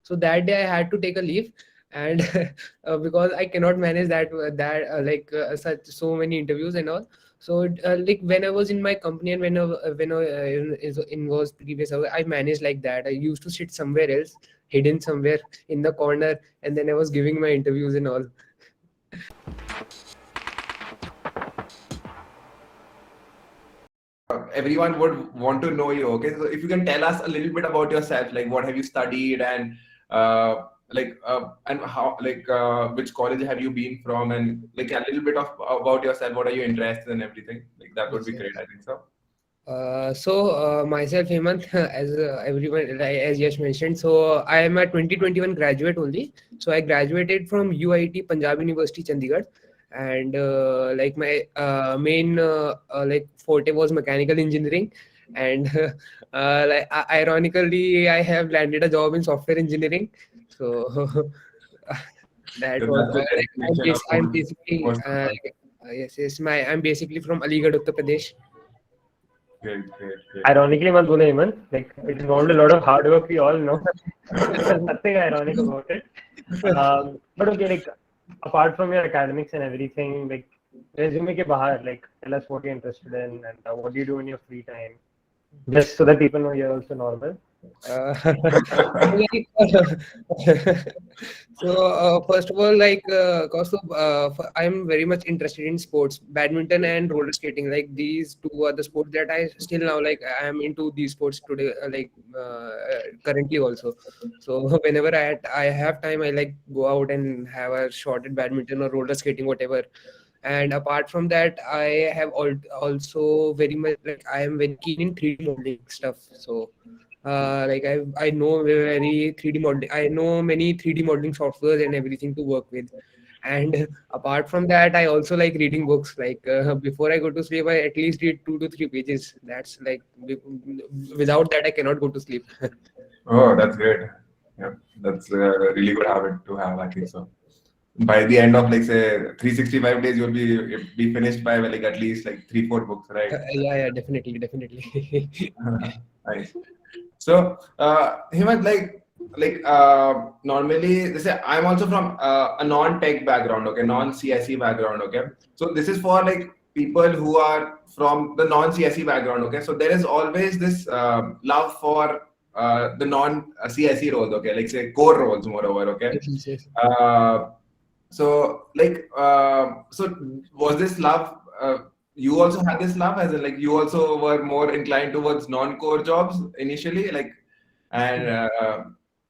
So that day I had to take a leave, and because I cannot manage such so many interviews and all. So like when I was in my company, and when I was previous, I managed like that. I used to sit somewhere else, hidden somewhere in the corner, and then I was giving my interviews and all. Everyone would want to know you. Okay, so if you can tell us a little bit about yourself, like what have you studied, and and how, which college have you been from, and like a little bit of about yourself. What are you interested in, everything? Like that would Yes, be great. yes. I think so. Myself, Hemant, as everyone, as Yash mentioned, so I am a 2021 graduate only. So I graduated from UIT Punjab University, Chandigarh, and like my main like forte was mechanical engineering, and ironically, I have landed a job in software engineering. So that So was that's the like destination of I'm basically most of us. yes, yes, I'm basically from Aligarh, Uttar Pradesh. Great, great, great. Ironically, मत बोलो Hemant, like it involved a lot of hard work. We all know. There's nothing ironic about it. But okay, like apart from your academics and everything, like resume ke bahar, like tell us what you're interested in and what do you do in your free time, just so that people know you're also normal. Like, first of all, I'm very much interested in sports, badminton and roller skating. Like these two are the sports that I still now like. I am into these sports today, currently also. So whenever I have time, I like go out and have a shot at badminton or roller skating, whatever. And apart from that, I have also very much like I am very keen in 3D modeling stuff. So like I know very 3D modeling. I know many 3D modeling softwares and everything to work with. And apart from that, I also like reading books. Like before I go to sleep, I at least read 2 to 3 pages. That's like without that, I cannot go to sleep. Oh, that's great. Yeah, that's a really good habit to have. I think so. By the end of like say 365 days, you'll be finished by like at least like 3 4 books, right? Yeah, yeah, definitely, definitely. Nice. So, Hemant, normally, they say I'm also from a non-tech background, okay, non-CSE background, okay. So this is for like people who are from the non-CSE background, okay. So there is always this love for the non-CSE roles, okay, like say core roles, moreover, okay. Yes, yes. Uh, so was this love? You also had this love, as in like you also were more inclined towards non-core jobs initially, like, and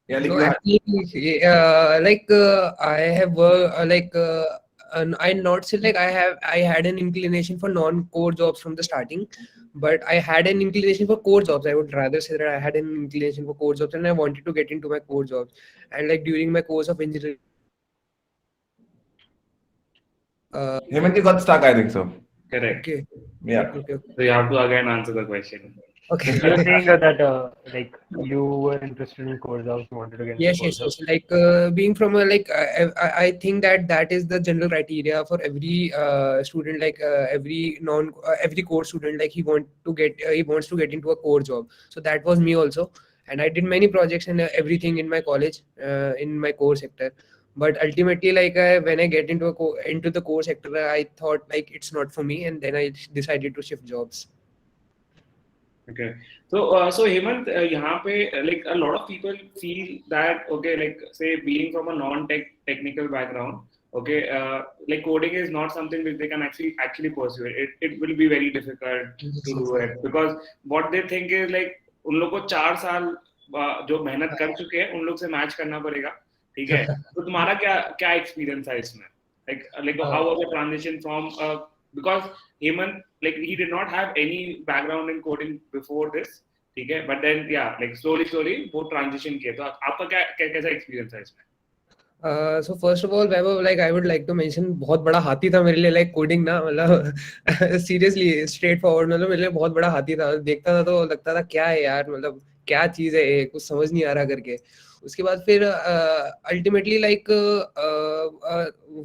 yeah, like No, you had. actually, I have and I not say like I had an inclination for non-core jobs from the starting, but I had an inclination for core jobs. I would rather say that I had an inclination for core jobs, and I wanted to get into my core jobs. And like during my course of engineering, Hemant, you got stuck, I think so. Correct. okay, Yeah. okay, okay, So you have to again answer the question. You're okay. saying that like you were interested in core jobs, you wanted to get into Yes, core yes, jobs. yes. Like being from a I think that that is the general criteria for every student. Like every core student, like he wants to get into a core job. So that was me also, and I did many projects and everything in my college, in my core sector. But ultimately, when I get into the core sector, I thought like it's not for me, and then I decided to shift jobs. Okay. So Hemant, यहाँ पे like a lot of people feel that okay, like say being from a non-tech technical background, okay, like coding is not something which they can actually pursue. It will be very difficult Yes, to yes, do yes. it because what they think is like उन लोग को 4 साल जो मेहनत कर चुके हैं उन लोग से मैच करना पड़ेगा, ठीक है? तो तुम्हारा क्या क्या एक्सपीरियंस है इसमें? Like how was the transition from because Hemant, like he did not have any background in coding before this, ठीक है? But then yeah, like slowly वो transition किया. तो आपका कैसा experience है इसमें? So first of all, Vaibhav, like I would like to mention, बहुत बड़ा हाथी था मेरे लिए like coding ना, मतलब seriously straight forward, मतलब मेरे लिए बहुत बड़ा हाथी था. देखता था तो लगता था क्या है यार, मतलब क्या चीज है ये, कुछ समझ नहीं आ रहा करके. उसके बाद फिर ultimately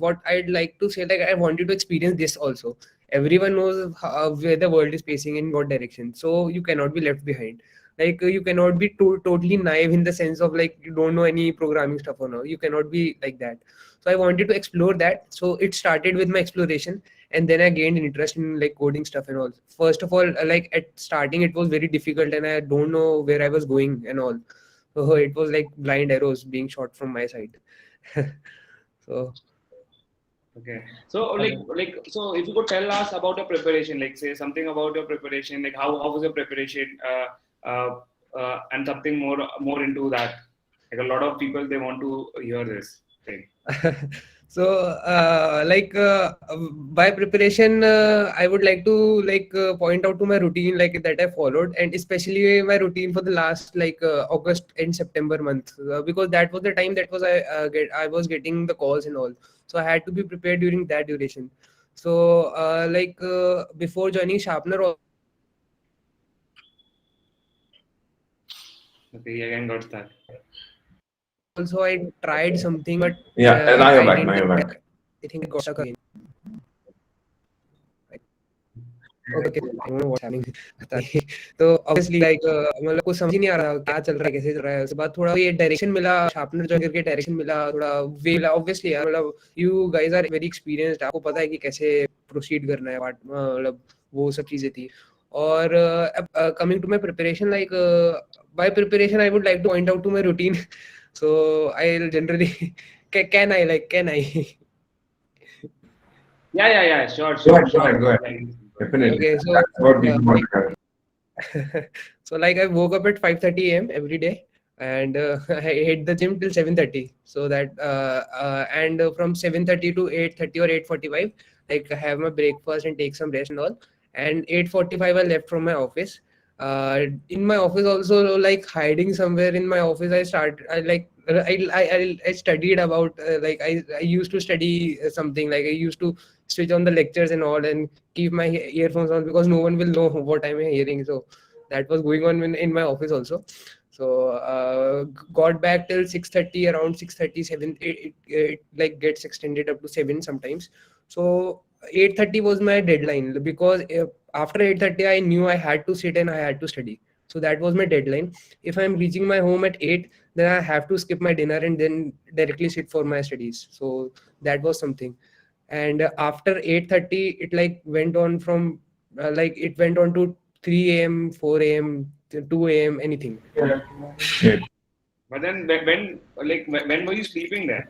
what I'd like to say, like I wanted to experience this also. Everyone knows where the world is pacing in what direction, so you cannot be left behind. Like you cannot be totally naive in the sense of like you don't know any programming stuff or no. You cannot be like that. So I wanted to explore that. So it started with my exploration, and then I gained interest in like coding stuff and all. First of all, like at starting, it was very difficult, and I don't know where I was going and all. So it was like blind arrows being shot from my side. So Okay. So so if you could tell us about your preparation, like say something about your preparation, like how was your preparation, and something more into that. Like a lot of people they want to hear this thing. so by preparation, I would like to point out to my routine like that I followed, and especially my routine for the last August and September month, because that was the time that was I was getting the calls and all, so I had to be prepared during that duration. So before joining Sharpener Okay, again got that. also, I tried something, but Yeah, now you're I back. didn't Now you're get. back. I think it got stuck again. Okay, I don't know what's happening. पता नहीं. तो obviously मतलब कुछ समझ ही नहीं आ रहा क्या चल रहा है, कैसे चल रहा है. उसके बाद थोड़ा ये डायरेक्शन मिला, शार्पनर ज्वाइन करके डायरेक्शन मिला, थोड़ा वे मिला. Obviously यार मतलब you guys are very experienced, आपको पता है कि कैसे proceed करना है, मतलब वो सब चीजें थी. और coming to my preparation, by preparation I would like to point out to my routine. So I'll generally can I Yeah. Sure. Go ahead. Definitely. okay, so That's what people want to hear. so like I woke up at 5:30 a.m. every day, and I hit the gym till 7:30. So that and from 7:30 to 8:30 or 8:45, like I have my breakfast and take some rest and all. And 8:45 I left from my office. In my office also, like hiding somewhere in my office, I studied about I used to study something, like I used to switch on the lectures and all and keep my earphones on because no one will know what I'm hearing. So that was going on in my office also. So got back till 6:30, around 6:30, 7. It like gets extended up to 7 sometimes. So 8:30 was my deadline because after 8:30 I knew I had to sit and I had to study. So that was my deadline. If I'm reaching my home at 8, then I have to skip my dinner and then directly sit for my studies. So that was something. And after 8:30 it like went on from it went on to 3 a.m, 4 a.m, 2 a.m, anything. But then when were you sleeping there?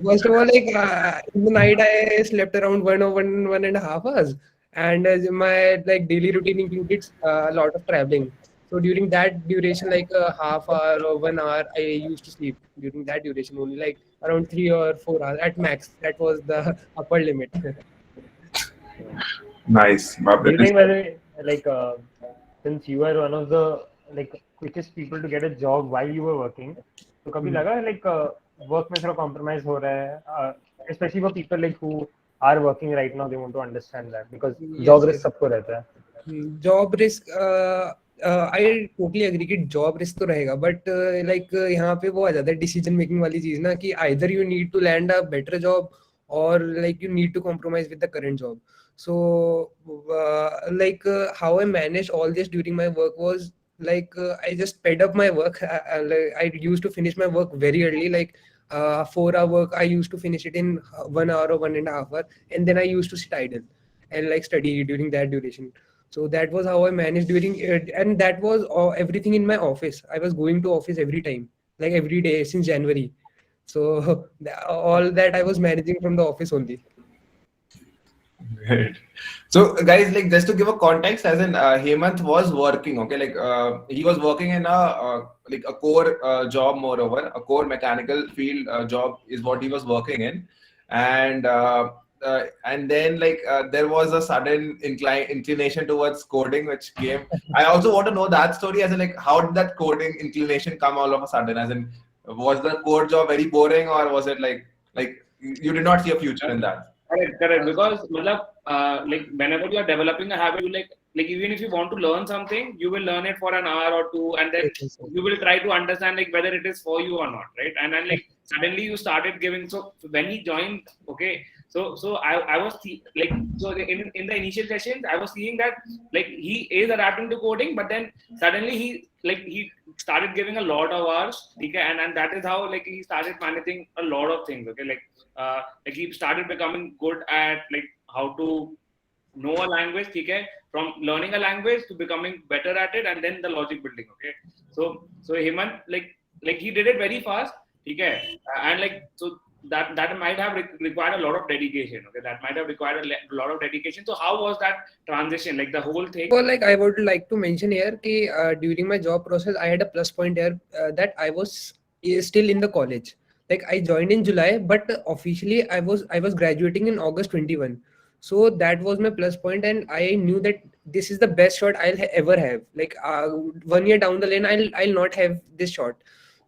First of all, in the night I slept around 1 and a half hours, and my like daily routine included a lot of traveling. So during that duration, like a half hour or 1 hour, I used to sleep during that duration only, like around 3 or 4 hours at max. That was the upper limit. Nice. Do you think, by the way, since you are one of the quickest people to get a job while you were working, तो कभी लगा work में थोड़ा compromise हो रहा है, especially for people who are working right now, they want to understand that because job risk सबको रहता है. Job risk, I totally agree कि job risk तो रहेगा, but यहाँ पे वो आ जाता है decision making वाली चीज ना कि either you need to land a better job or you need to compromise with the current job. So how I managed all this during my work was I just sped up my work. I used to finish my work very early, 4-hour work. I used to finish it in 1 hour or 1.5 hours, and then I used to sit idle and study during that duration. So that was how I managed during it, and that was everything in my office. I was going to office every time, like every day since January. So all that I was managing from the office only. Great. So guys, just to give a context, as in Hemant was working, okay, he was working in a core job, moreover a core mechanical field job is what he was working in, and then there was a sudden inclination towards coding which came. I also want to know that story, as in how did that coding inclination come all of a sudden, as in was the code job very boring, or was it like you did not see a future in that? Correct. Because whenever you are developing a habit, you even if you want to learn something, you will learn it for an hour or two, and then you will try to understand whether it is for you or not, right? And then suddenly you started giving. So when he joined, okay, So I was like, so in the initial sessions I was seeing that like he is adapting to coding, but then suddenly he started giving a lot of hours, okay, and that is how like he started managing a lot of things, okay, like he started becoming good at like how to know a language, okay, from learning a language to becoming better at it, and then the logic building, okay. So Hemant, like he did it very fast, okay, and like so that might have required a lot of dedication, okay, that might have required a lot of dedication. So how was that transition, like the whole thing? Well, like I would like to mention here, कि, during my job process, I had a plus point here that I was still in the college. Like I joined in July, but officially I was graduating in August 21. So that was my plus point, and I knew that this is the best shot I'll ever have. Like 1 year down the lane, I'll not have this shot.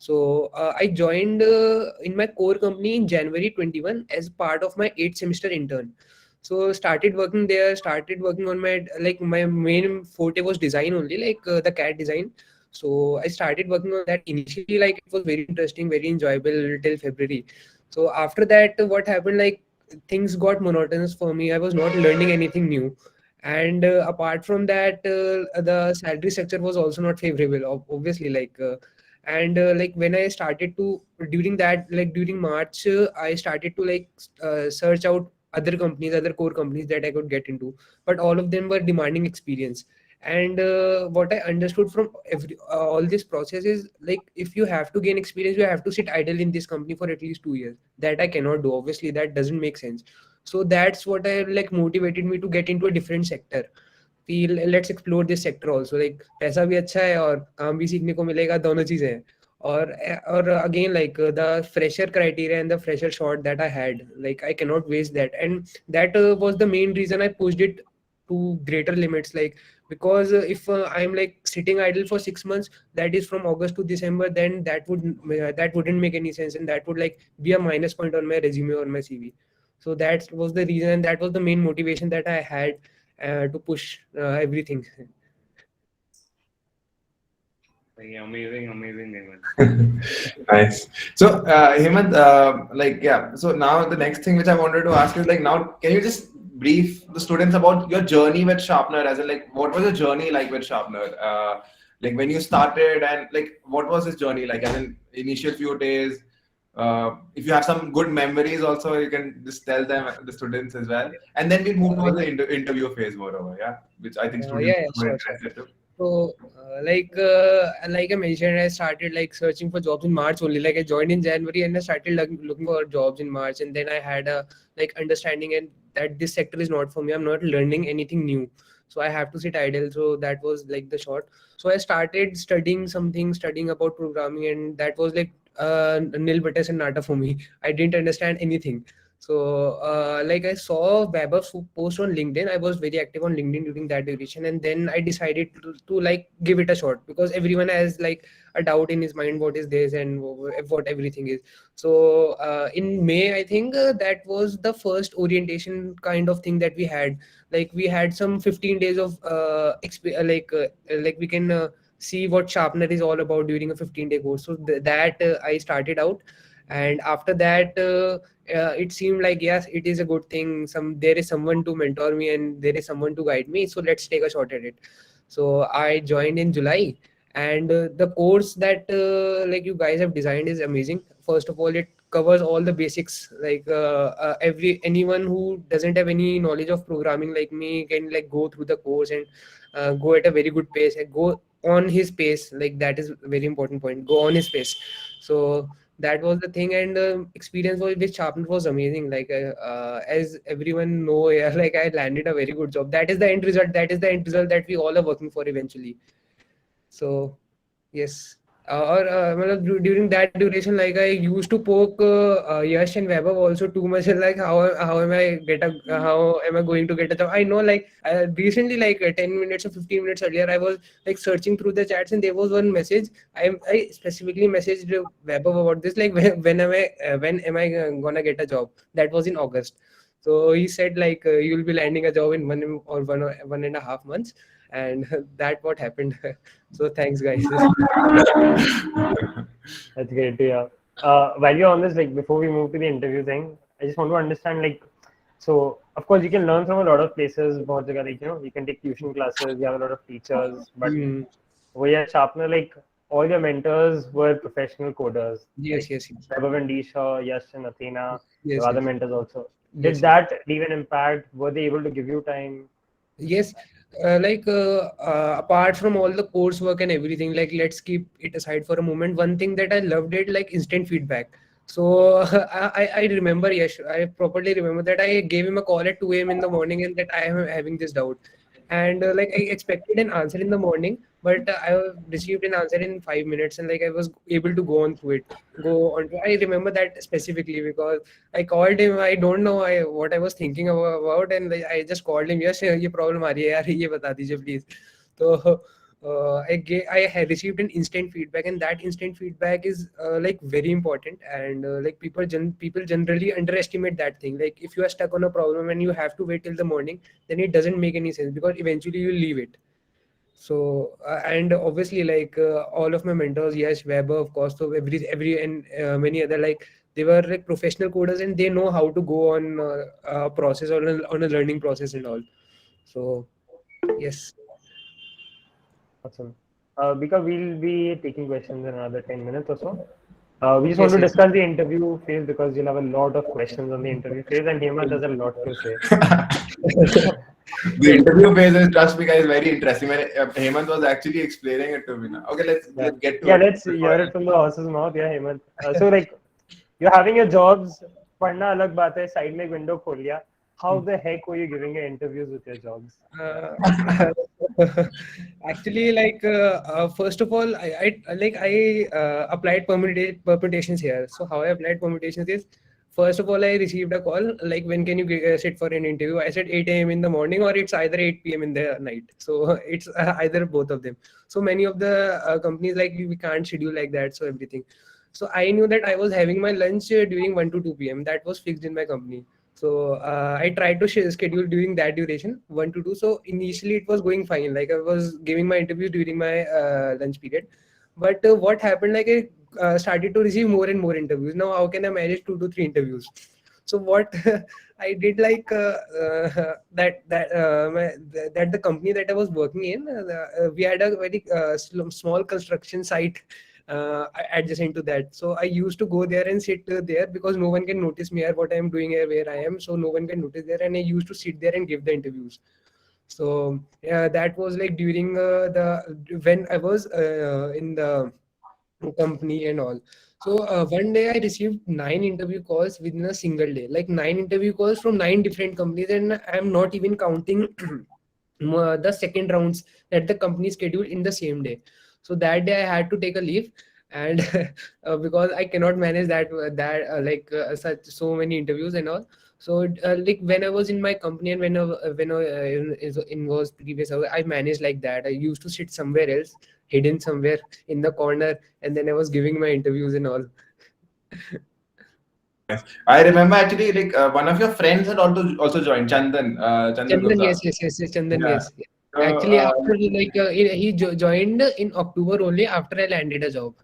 So I joined in my core company in January 21 as part of my 8th semester intern. So started working there, started working on my, like my main forte was design only, like the CAD design. So I started working on that initially, like it was very interesting, very enjoyable till February. So after that, what happened, like things got monotonous for me. I was not learning anything new. And apart from that, the salary structure was also not favorable, obviously, like and like when I started to, during that, like during March, I started to like search out other companies, other core companies that I could get into, but all of them were demanding experience. And what I understood from all this process is, like if you have to gain experience, you have to sit idle in this company for at least 2 years. That I cannot do, obviously, that doesn't make sense. So that's what I like motivated me to get into a different sector. Let's explore this sector also, like पैसा भी अच्छा है और काम भी सीखने को मिलेगा, दोनों चीजें हैं. Or again, like the fresher criteria and the fresher shot that I had, like I cannot waste that. And that was the main reason I pushed it to greater limits, like because if I'm like sitting idle for 6 months, that is from August to December, then that wouldn't make any sense, and that would like be a minus point on my resume or my CV. So that was the reason, that was the main motivation that I had to push everything. Amazing, Hemant. Nice. So, Hemant, like, yeah. So now the next thing which I wanted to ask is like, now can you just brief the students about your journey with Sharpener? As in, like, what was your journey like with Sharpener? Like when you started, and like, what was this journey like? As in, initial few days. If you have some good memories, also you can just tell them, the students as well. And then we move to the interview phase, moreover. Yeah, which I think students Yeah, are sure. interested to. So, like I mentioned, I started like searching for jobs in March only. Like I joined in January and I started looking for jobs in March, and then I had a like understanding and that this sector is not for me. I'm not learning anything new, so I have to sit idle. So that was like the short. So I started studying about programming, and that was like nil bata nata for me. I didn't understand anything. So, like I saw Weber's post on LinkedIn. I was very active on LinkedIn during that duration, and then I decided to like give it a shot, because everyone has like a doubt in his mind what is this and what everything is. So, in May, I think that was the first orientation kind of thing that we had. Like we had some 15 days of like we can see what Sharpener is all about during a 15-day course. So that I started out, and after that. It seemed like, yes, it is a good thing, there is someone to mentor me and there is someone to guide me, so let's take a shot at it. So I joined in July, and the course that like you guys have designed is amazing. First of all, it covers all the basics, like anyone who doesn't have any knowledge of programming like me can like go through the course and go at a very good pace and go on his pace. Like that is a very important point, go on his pace. So that was the thing, and experience with Sharpener was amazing. Like as everyone know, yeah, like I landed a very good job. That is the end result. That is the end result that we all are working for eventually. So yes. Matlab, during that duration, like I used to poke Yash and Vaibhav also too much. Like how am I going to get a job? I know, like recently, like 10 minutes or 15 minutes earlier, I was like searching through the chats, and there was one message. I specifically messaged Vaibhav about this. Like when am I gonna get a job? That was in August. So he said like you'll be landing a job in 1.5 months, and that what happened. So thanks, guys. That's great to hear. While you're on this, like before we move to the interview thing, I just want to understand, like So of course you can learn from a lot of places. बहुत जगह like you can take tuition classes. You have a lot of teachers, but Mm. we at Sharpener, like all your mentors were professional coders. Yes, Like yes, yes, Vaibhav and Disha, Yash and Athena, yes, your other yes, mentors also. yes, Did yes. that leave an impact? Were they able to give you time? Yes, apart from all the coursework and everything, like let's keep it aside for a moment. One thing that I loved it, like instant feedback. So I remember, yes, I properly remember that I gave him a call at 2 a.m. in the morning and that I am having this doubt. And like I expected an answer in the morning, but I received an answer in 5 minutes, and like I was able to go on through it. Go on. I remember that specifically because I called him. I don't know what I was thinking about, and like, I just called him. Yes, ये problem आ रही है यार, ये बता दीजिए please. So I had received an instant feedback, and that instant feedback is like very important. And like people generally underestimate that thing. Like if you are stuck on a problem and you have to wait till the morning, then it doesn't make any sense because eventually you'll leave it. So and obviously like all of my mentors, yes, Weber of course, so every and many other, like they were like professional coders and they know how to go on a process on a learning process and all. So yes. Awesome. Because we'll be taking questions in another 10 minutes or so. We just Yes, want to yes. discuss the interview phase because you'll have a lot of questions on the interview phase, and Hemant has a lot to say. The interview phase is, trust me, guys, very interesting. When Hemant was actually explaining it to me now. Okay, let's get to Yeah, it. let's hear it from the horse's mouth. Yeah, Hemant. So like, you're having your jobs. पढ़ना अलग बात है. Side में एक window खोल लिया. How the heck were you giving your interviews with your jobs? Actually, like first of all, I applied permutations here. So how I applied permutations is, first of all, I received a call like, when can you sit for an interview? I said 8 a.m. in the morning, or it's either 8 p.m. in the night. So it's either both of them. So many of the companies, like we can't schedule like that. So everything. So I knew that I was having my lunch during 1 to 2 p.m. That was fixed in my company. So I tried to schedule during that duration, 1 to 2. So initially it was going fine. Like I was giving my interviews during my lunch period. But what happened, like I started to receive more and more interviews. Now how can I manage 2 to 3 interviews? So what I did, like that the company that I was working in, we had a very small construction site adjacent to that. So I used to go there and sit there because no one can notice me here, what I am doing here, where I am. So no one can notice there, and I used to sit there and give the interviews. So yeah, that was like during when I was in the company and all. So one day I received 9 interview calls within a single day, like 9 interview calls from 9 different companies, and I'm not even counting the second rounds that the company scheduled in the same day. So that day I had to take a leave, and because I cannot manage such so many interviews and all. So like when I was in my company, and when I was previous, I managed like that. I used to sit somewhere else, hidden somewhere in the corner, and then I was giving my interviews and all. I remember actually, like one of your friends had also joined, Chandan. Chandan Chandan, Gupta. yes, Chandan, Yeah. yes. So, Actually, after like he joined in October only after I landed a job.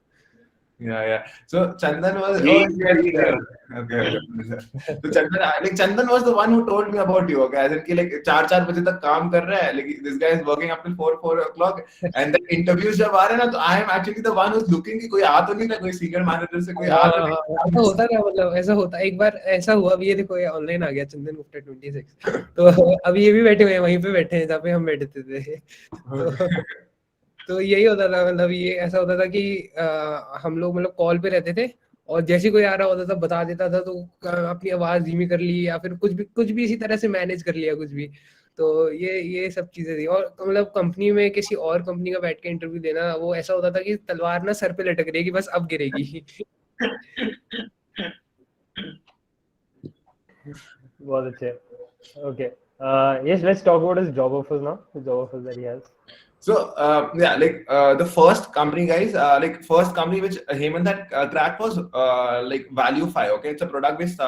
yeah. So Chandan was. He- Okay. So Chandan was the one who told me about you. Okay, as in कि like 4 बजे तक काम कर रहा है. Like this guy is working up till 4 o'clock. And the interviews जब आ रहे हैं ना, तो I am actually the one who's looking कि कोई आ तो नहीं था, कोई senior manager से कोई आ तो नहीं. ऐसा होता था, मतलब ऐसा होता, एक बार ऐसा हुआ. अभी ये देखो, ये ऑनलाइन आ गया चंदन गुप्ता 26. तो अभी ये भी बैठे हुए हैं, वहीं पे बैठे हैं जहाँ पे हम बैठे थे. तो यही होता था, मतलब ये ऐसा होता था कि हम लोग मतलब कॉल पे रहते थे, और जैसे कोई आ रहा होता था बता देता था, तो अपनी आवाज धीमी कर ली, या फिर कुछ भी इसी तरह से मैनेज कर लिया कुछ भी. तो ये सब चीजें थी. और मतलब कंपनी में किसी और कंपनी का बैठ के इंटरव्यू देना, वो ऐसा होता था कि तलवार ना सर पे लटक रही है कि बस अब गिरेगी. बहुत अच्छे. Okay. Yes, let's talk about his job offers now. The job offers that he has. So the first company, guys, first company which Hemant had cracked was like ValueFi. Okay, it's a product-based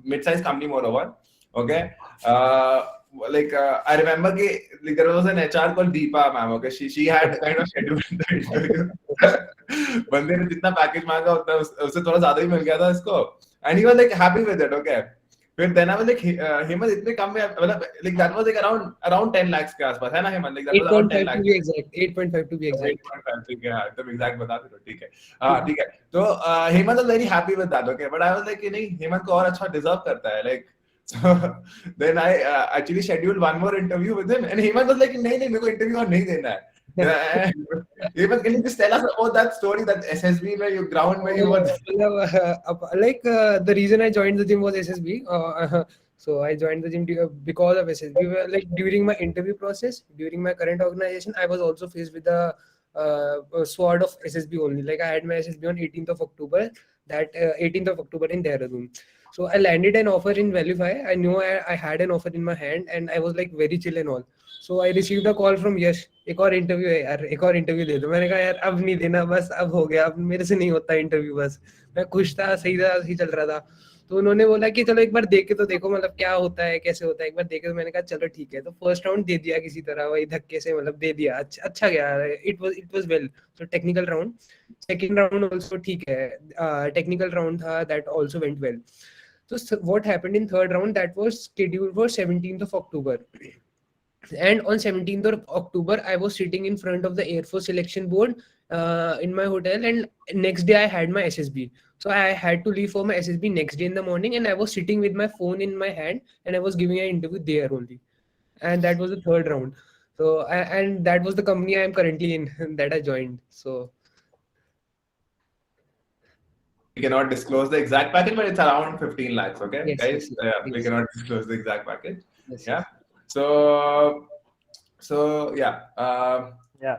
mid-sized company, moreover. Okay, I remember there was an HR called Deepa ma'am. Okay, she had kind of scheduled the interview. बंदे ने जितना package मांगा उतना उससे थोड़ा ज्यादा ही मिल गया था इसको, and he was like happy with it. Okay. फिर then I was like Hemant इतने कम में मतलब like that was like around 10 lakhs के आसपास है ना Hemant, like that was around 10 8.5 to lakhs. be exact. 8.5 to be exact. 8.5 ठीक है, हाँ तुम एग्जैक्ट बता दो, ठीक है, हाँ ठीक है. तो Hemant was very happy with that, okay, but I was like कि नहीं, हेमंत को और अच्छा डिजर्व करता है, like. So then I actually scheduled one more interview with him, and Hemant was like, नहीं नहीं मेरे को interview और नहीं देना है. Hemant, can you just tell us about that story, that SSB where you ground where you were? The reason I joined the gym was SSB. So I joined the gym because of SSB. Like during my interview process, during my current organization, I was also faced with the sword of SSB only. Like I had my SSB on 18th of October. That 18th of October in Dehradun. So I landed an offer in Valuefy. I knew I had an offer in my hand, and I was like very chill and all. So I received a call from Yash. एक और interview है यार, एक और interview दे दो. मैंने कहा यार अब नहीं देना, बस अब हो गया, अब मेरे से नहीं होता इंटरव्यू. बस मैं खुश था, सही चल रहा था. तो उन्होंने बोला कि चलो एक बार देख के तो देखो, मतलब क्या होता है, कैसे होता है, एक बार देखे. तो मैंने कहा चलो ठीक है. तो फर्स्ट राउंड दे दिया किसी तरह, वही धक्के से, मतलब दे दिया. अच्छा गया. It was well. तो technical round, second round also ठीक है. टेक्निकल राउंड था, that also went well. So what happened in third round, that was scheduled for 17th of October. And on 17th of October, I was sitting in front of the Air Force selection board in my hotel, and next day I had my SSB. So I had to leave for my SSB next day in the morning, and I was sitting with my phone in my hand, and I was giving an interview there only. And that was the third round. So and that was the company I am currently in that I joined. So We cannot disclose the exact package, but it's around 15 lakhs, okay, yes, guys? yes. We cannot disclose the exact package. Yes, Yeah. yes. So yeah. Yeah.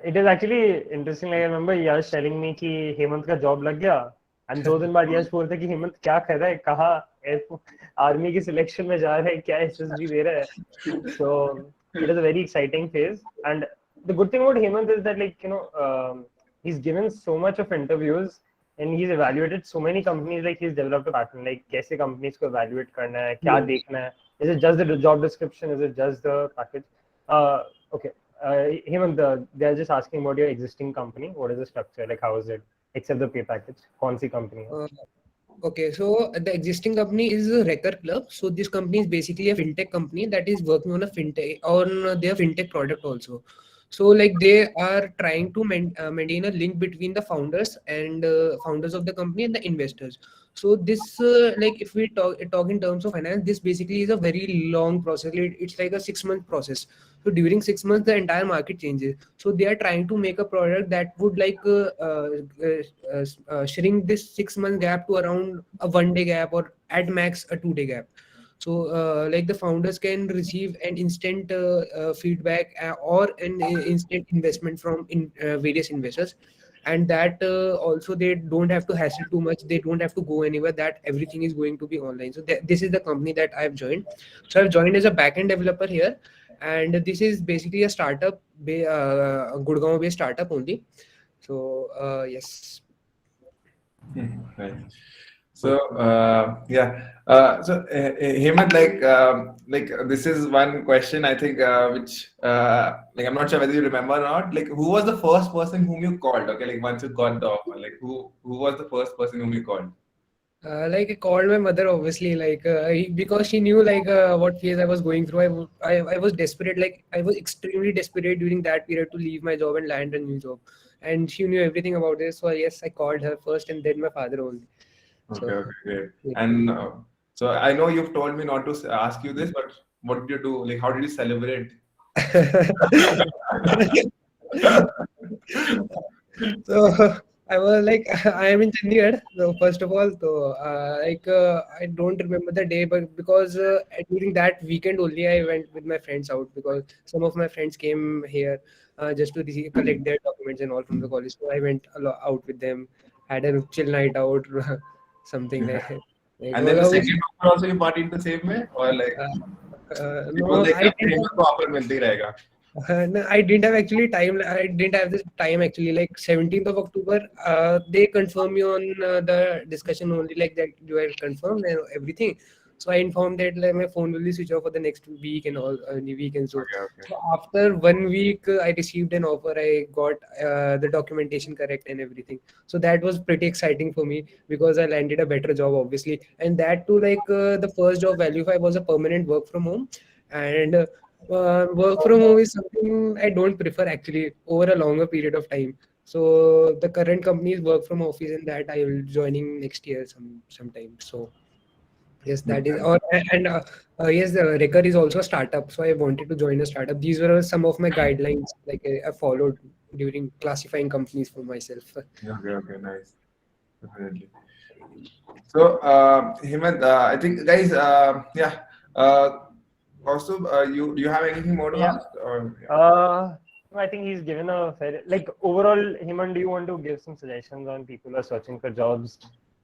It is actually interesting. Like I remember Yash telling me कि हेमंत का job लग गया, and 2 दिन बाद यश बोलते कि हेमंत क्या कर रहा है, कहाँ आर्मी की सिलेक्शन में जा रहा है, क्या SSB दे रहा है. So it is a very exciting phase, and the good thing about Hemant is that, like, you know, he's given so much of interviews and he's evaluated so many companies. Like he's developed a pattern, like कैसे companies को evaluate करना है, क्या देखना है. Is it just the job description? Is it just the package? Okay. Hemant, they're just asking about your existing company. What is the structure? Like, how is it? Except the pay package. कौन सी company है? Okay, so the existing company is Recker Club. So this company is basically a fintech company that is working on their fintech product also. So like they are trying to maintain a link between the founders and founders of the company and the investors. So this like if we talk in terms of finance, this basically is a very long process. It's like a 6-month process. So during 6 months, the entire market changes. So they are trying to make a product that would like shrink this 6-month gap to around a 1-day gap, or at max a 2-day gap. So like the founders can receive an instant feedback or an instant investment from various investors. And that also they don't have to hassle too much. They don't have to go anywhere. That everything is going to be online. So this is the company that I've joined. So I've joined as a backend developer here. And this is basically a startup, Gurgaon-based startup only. So yes. Right. So yeah. So Hemant, like this is one question I think which like I'm not sure whether you remember or not. Like, who was the first person whom you called? Okay, like once you got the offer, like who was the first person whom you called? Like I called my mother, obviously, like because she knew like what phase I was going through. I was desperate, like I was extremely desperate during that period to leave my job and land a new job, and she knew everything about it. So yes, I called her first, and then my father only. Okay, So, okay, great. yeah. And so I know you've told me not to ask you this, but what did you do? Like, how did you celebrate? So I was like, I am in Chandigarh. So first of all, so I don't remember the day, but because during that weekend only I went with my friends out, because some of my friends came here just to collect their documents and all from the college. So I went out with them, had a chill night out, something like. And then the second offer also you partied the same way, or like no, I didn't. offer मिलती रहेगा. No, I didn't have actually time. I didn't have this time actually. Like 17th of October, they confirm you on the discussion only, like that you are confirmed and everything. So I informed that like my phone will be switched off for the next week and all week and so. Okay. So after 1 week, I received an offer. I got the documentation correct and everything. So that was pretty exciting for me because I landed a better job, obviously, and that too, like the first job, Valuefy, was a permanent work from home, and work from home is something I don't prefer actually over a longer period of time. So the current company is work from office, and that I will joining next year sometime. So yes, that is. Or and yes, Recur is also a startup. So I wanted to join a startup. These were some of my guidelines like I followed during classifying companies for myself. Okay, nice. Definitely. So, Hemant, I think, guys, yeah. Also, do you have anything more to Yeah. ask? Or, I think he's given a fair, like overall, Hemant, do you want to give some suggestions on people who are searching for jobs?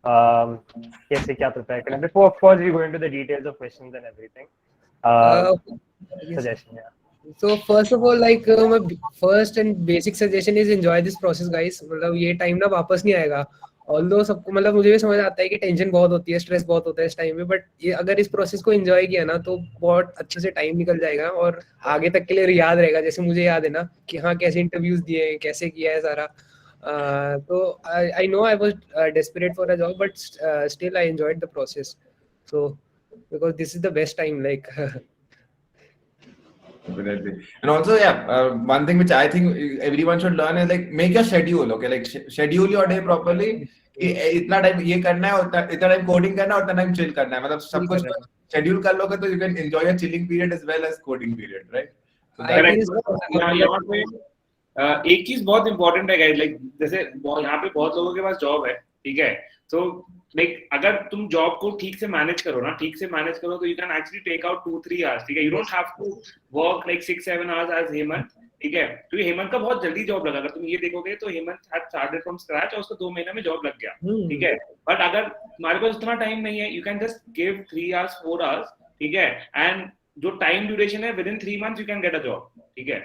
कैसे क्या prepare करें? Before, of course, we go into the details of questions and everything. Yes. Suggestion, yeah. So first of all, like my first and basic suggestion is enjoy this process, guys. मतलब ये time ना वापस नहीं आएगा. Although सबको मतलब मुझे भी समझ आता है कि टेंशन बहुत होती है, स्ट्रेस बहुत होता है इस टाइम में, बट ये अगर इस प्रोसेस को एंजॉय किया ना तो बहुत अच्छे से टाइम निकल जाएगा और आगे तक के लिए याद रहेगा. जैसे मुझे याद है ना कि हाँ कैसे इंटरव्यूज दिए हैं, कैसे किया है सारा. तो I know I was desperate for a job, but still I enjoyed the process. So because this is the best time, like. Definitely. And also, yeah, one thing which I think everyone should learn is like make your schedule. Okay, like schedule your day properly. कि इतना time ये करना है, इतना time coding करना है और इतना टाइम चिल करना है. मतलब सब कुछ शेड्यूल कर लोगे तो you can enjoy your chilling period as well as coding period, right? So that यहाँ पे एक चीज बहुत इंपॉर्टेंट है गाइस, लाइक जैसे यहाँ पे बहुत लोगों के पास जॉब है, ठीक है. तो लाइक अगर तुम जॉब को ठीक से मैनेज करो तो you can actually take out 2-3 hours, ठीक है. You don't have to work like 6-7 hours as Hemant, ठीक है. क्योंकि हेमंत का बहुत जल्दी जॉब लगा. अगर तुम ये देखोगे तो Hemant had started from scratch और उसको 2 महीने में जॉब लग गया, ठीक है. बट अगर तुम्हारे पास उतना टाइम नहीं है, you can just give 3 hours 4 hours, ठीक है. एंड जो टाइम ड्यूरेशन है, with in 3 months you can get a job, ठीक है.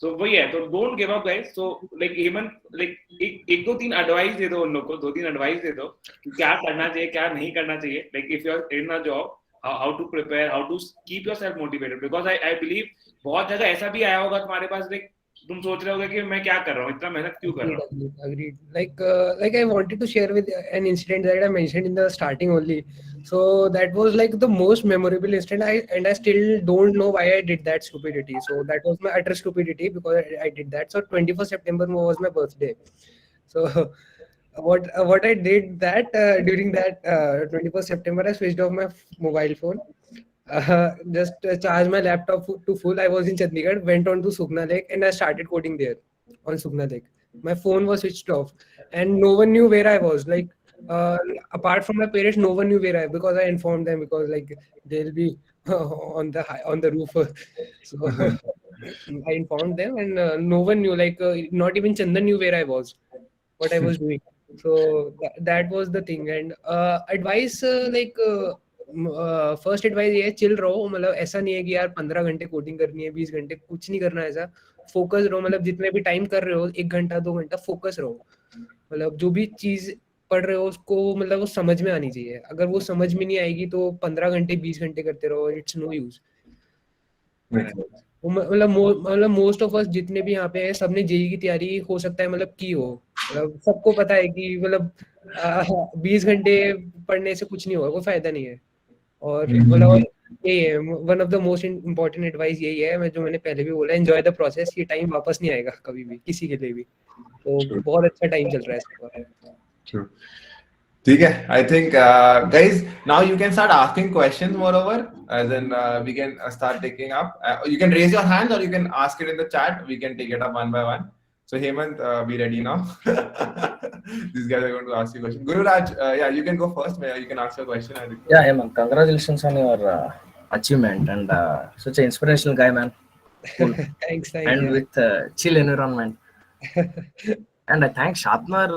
So वही है. तो don't give up guys. So like Hemant, like एक दो तीन एडवाइस दे दो उन लोगों को, 2-3 एडवाइस दे दो कि क्या करना चाहिए, क्या नहीं करना चाहिए. Like if you are in a job, how to prepare, how to keep yourself motivated. Because I believe बहुत जगह ऐसा भी आया होगा तुम्हारे पास, लाइक तुम सोच रहे होगे कि मैं क्या कर रहा हूँ, इतना मेहनत क्यों कर रहा हूँ. Agreed. Like I wanted to share with an incident that I mentioned in the starting only. So that was like the most memorable incident. I still don't know why I did that stupidity. So that was my utter stupidity because I did that. So 21st September was my birthday. So what I did that during that 21st September, I switched off my mobile phone. Just charged my laptop to full. I was in Chandigarh, went on to Sukna Lake, and I started coding there on Sukna Lake. My phone was switched off, and no one knew where I was. Like, apart from my parents, no one knew where I, because I informed them, because like they'll be on the roof. So I informed them, and no one knew. Like, not even Chandan knew where I was, what I was doing. So that was the thing. And advice, first advice ये है, chill रहो. मतलब ऐसा नहीं है कि यार 15 घंटे कोडिंग करनी है, 20 घंटे, कुछ नहीं करना ऐसा. फोकस रहो. मतलब जितने भी टाइम कर रहे हो, 1 घंटा 2 घंटा फोकस रहो. मतलब जो भी चीज पढ़ रहे हो उसको मतलब वो समझ में आनी चाहिए. अगर वो समझ में नहीं आएगी तो 15 घंटे 20 घंटे करते रहो, इट्स नो यूज. मतलब मोस्ट ऑफ अस जितने भी यहाँ पे हैं, सबने जेई की तैयारी हो सकता है मतलब की हो. मतलब सबको पता है कि मतलब 20 घंटे पढ़ने से कुछ नहीं होगा, कोई फायदा नहीं है. और मतलब यही है one of the most important advice, यही है जो मैंने पहले भी बोला, एंजॉय द प्रोसेस. ये टाइम वापस नहीं आएगा कभी भी किसी के लिए भी. तो बहुत अच्छा टाइम चल रहा है इसका. ठीक है. I think guys, now you can start asking questions moreover, as in we can start taking up. You can raise your hands or you can ask it in the chat. We can take it up one by one. So Hemant, be ready now. These guys are going to ask you questions. Guru Raj, yeah, you can go first. You can ask your question. Yeah, Hemant, congratulations on your achievement, and such an inspirational guy, man. Cool. Thanks. And with chill environment. And I thank Sharpner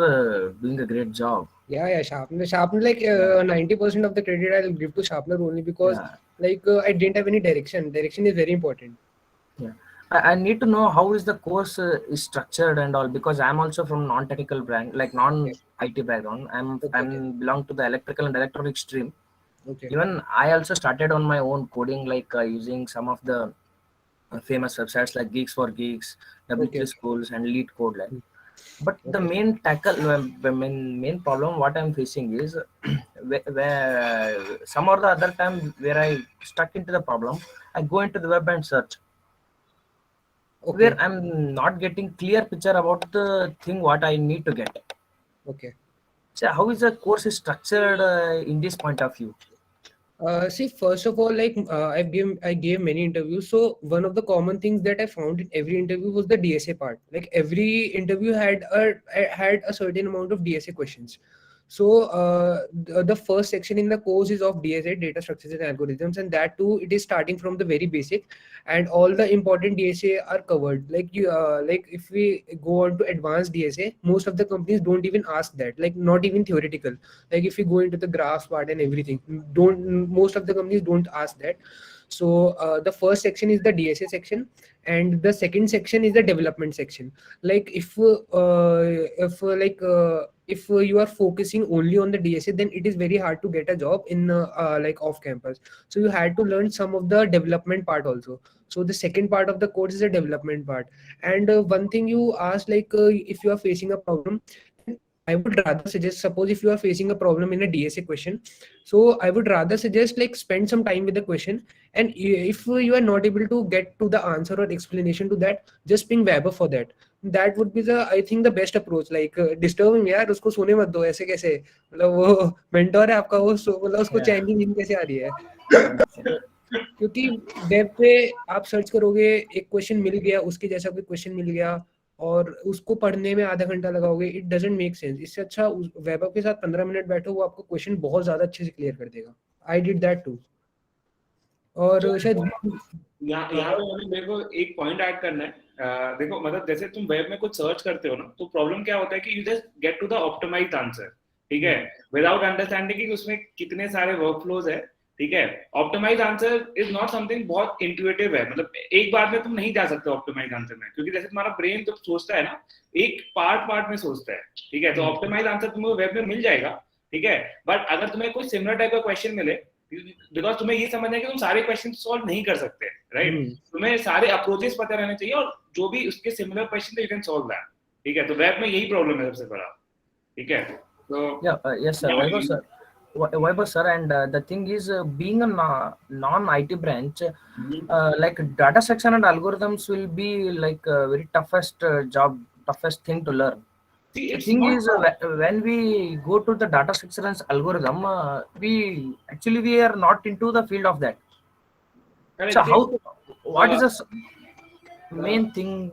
doing a great job. Yeah, Sharpner, like 90% of the credit I'll give to Sharpner only because like I didn't have any direction. Direction is very important. Yeah, I need to know how is the course is structured and all, because I'm also from non-technical brand, like non-IT background. I'm belong to the electrical and electronic stream. Okay. Even I also started on my own coding, like using some of the famous websites like Geeks for Geeks, Okay. W3 Schools, and Lead Code Lab. Mm. But the Okay. main problem what I'm facing is where some or the other time where I stuck into the problem, I go into the web and search, where Okay. I'm not getting clear picture about the thing what I need to get. Okay. So how is the course is structured in this point of view? See, first of all, like I gave many interviews. So one of the common things that I found in every interview was the DSA part. Like every interview had a certain amount of DSA questions. So the first section in the course is of DSA, data structures and algorithms, and that too it is starting from the very basic, and all the important DSA are covered. Like if we go on to advanced DSA, most of the companies don't even ask that. Like not even theoretical. Like if you go into the graphs part and everything, don't most of the companies don't ask that. So the first section is the DSA section, and the second section is the development section. Like if you are focusing only on the DSA, then it is very hard to get a job in like off campus. So you had to learn some of the development part also. So the second part of the course is the development part. And one thing you asked, like if you are facing a problem, I would rather suggest, suppose if you are facing a problem in a DSA question, so I would rather suggest like spend some time with the question, and if you are not able to get to the answer or explanation to that, just ping Weber for that. That would be the, I think, the best approach. Like disturb him यार, उसको सोने मत दो ऐसे कैसे, मतलब वो mentor है आपका, वो मतलब उसको Yeah. चैन की नींद कैसे आ रही है? क्योंकि वेब पे आप सर्च करोगे, एक क्वेश्चन मिल गया, उसके जैसा कोई क्वेश्चन मिल गया, और उसको पढ़ने में आधा घंटा लगाओगे, इट डजंट मेक सेंस. इससे अच्छा वेब के साथ 15 मिनट बैठो, वो आपको क्वेश्चन बहुत ज्यादा अच्छे से क्लियर कर देगा. I did that too. और शायद यहाँ पे मेरे को एक पॉइंट ऐड करना है. देखो मतलब जैसे तुम वेब में कुछ सर्च करते हो ना, तो प्रॉब्लम क्या होता है कि you just get to the optimised answer, ठीक है, विदाउट अंडरस्टैंडिंग कि उसमें कितने सारे वर्कफ्लोज है, ठीक है. Optimised answer is not something बहुत इंट्यूटिव है, मतलब एक बार में तुम नहीं जा सकते ऑप्टिमाइज्ड आंसर में, क्योंकि जैसे तुम्हारा ब्रेन जब सोचता है ना, एक पार्ट में सोचता है, ठीक है. तो ऑप्टिमाइज्ड आंसर तुम्हें वेब में मिल जाएगा, ठीक है. बट अगर तुम्हें कोई सिमिलर टाइप का क्वेश्चन मिले, बिकॉज तुम्हें ये समझना है कि तुम सारे क्वेश्चन सॉल्व नहीं कर सकते, राइट. तुम्हें सारे अप्रोचेस पता रहने चाहिए, और जो भी उसके similar question you can solve that, ठीक है. तो वेब में यही प्रॉब्लम है सबसे बड़ा, ठीक है. तो Yes sir, Vaibhav sir, and the thing is being a non-IT branch, like data structure and algorithms will be like very toughest toughest thing to learn. see, The it's thing not is when we go to the data structure and algorithm, we are not into the field of that. correct. So what is the main thing?